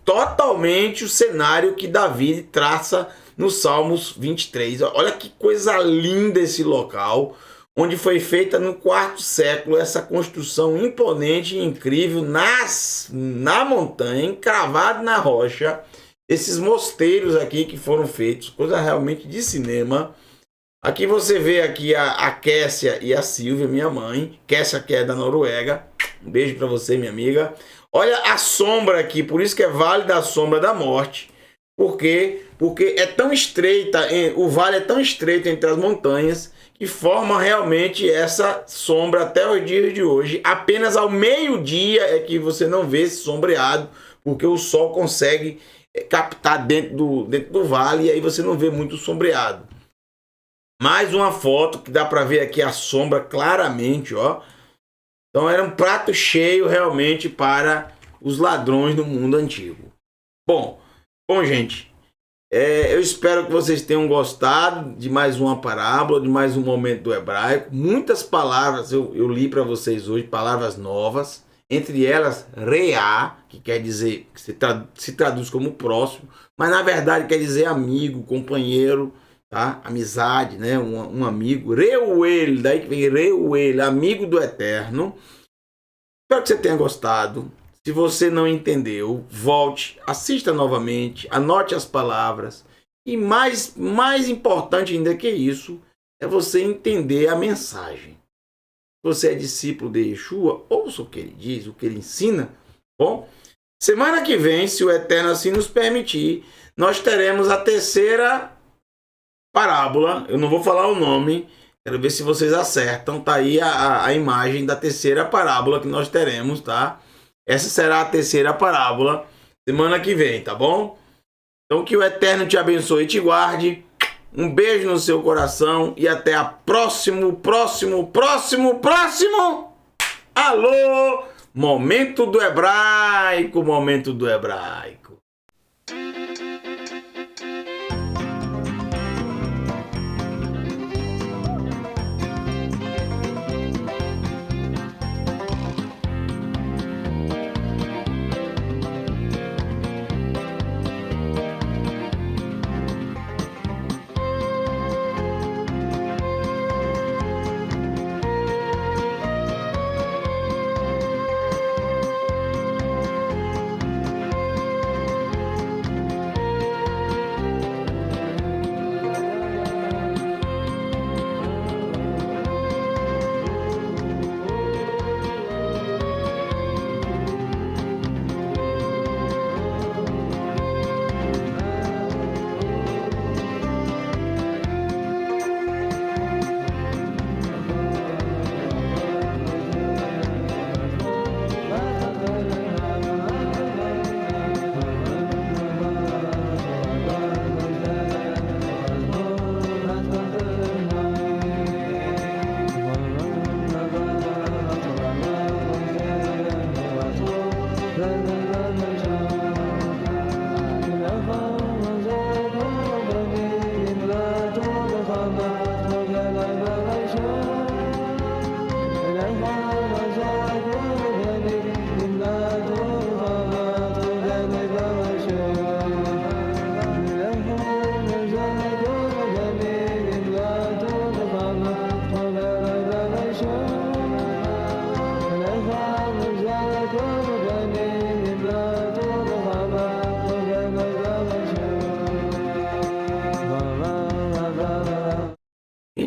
Totalmente o cenário que Davi traça no Salmos 23. Olha que coisa linda esse local, onde foi feita no quarto século essa construção imponente e incrível na montanha, encravado na rocha. Esses mosteiros aqui que foram feitos, coisa realmente de cinema. Aqui você vê aqui a Kessia e a Silvia, minha mãe. Kessia, que é da Noruega. Um beijo para você, minha amiga. Olha a sombra aqui, por isso que é Vale da Sombra da Morte. Por quê? Porque é tão estreita, o vale é tão estreito entre as montanhas, que forma realmente essa sombra até os dias de hoje. Apenas ao meio-dia é que você não vê esse sombreado, porque o sol consegue captar dentro do vale, e aí você não vê muito sombreado. Mais uma foto que dá para ver aqui a sombra claramente, ó. Então era um prato cheio realmente para os ladrões do mundo antigo. Bom, gente, eu espero que vocês tenham gostado de mais uma parábola, de mais um momento do hebraico. Muitas palavras eu li para vocês hoje, palavras novas. Entre elas, reá, que quer dizer, que se traduz como próximo, mas na verdade quer dizer amigo, companheiro, tá? Amizade, né? Um amigo. Reuel, daí que vem Reuel, amigo do Eterno. Espero que você tenha gostado. Se você não entendeu, volte, assista novamente, anote as palavras. E mais importante ainda que isso, é você entender a mensagem. Você é discípulo de Yeshua, ouça o que ele diz, o que ele ensina. Bom, semana que vem, se o Eterno assim nos permitir, nós teremos a terceira parábola. Eu não vou falar o nome, quero ver se vocês acertam. Tá aí a imagem da terceira parábola que nós teremos, tá? Essa será a terceira parábola semana que vem, tá bom? Então que o Eterno te abençoe e te guarde. Um beijo no seu coração e até a próximo. Alô! Momento do hebraico, momento do hebraico.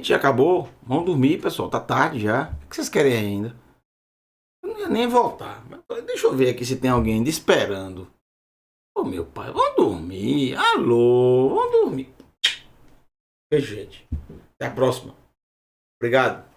Já acabou? Vamos dormir, pessoal. Tá tarde já. O que vocês querem ainda? Eu não ia nem voltar. Deixa eu ver aqui se tem alguém ainda esperando. Ô, meu pai, vamos dormir. Alô, vamos dormir. Beijo, gente. Até a próxima. Obrigado.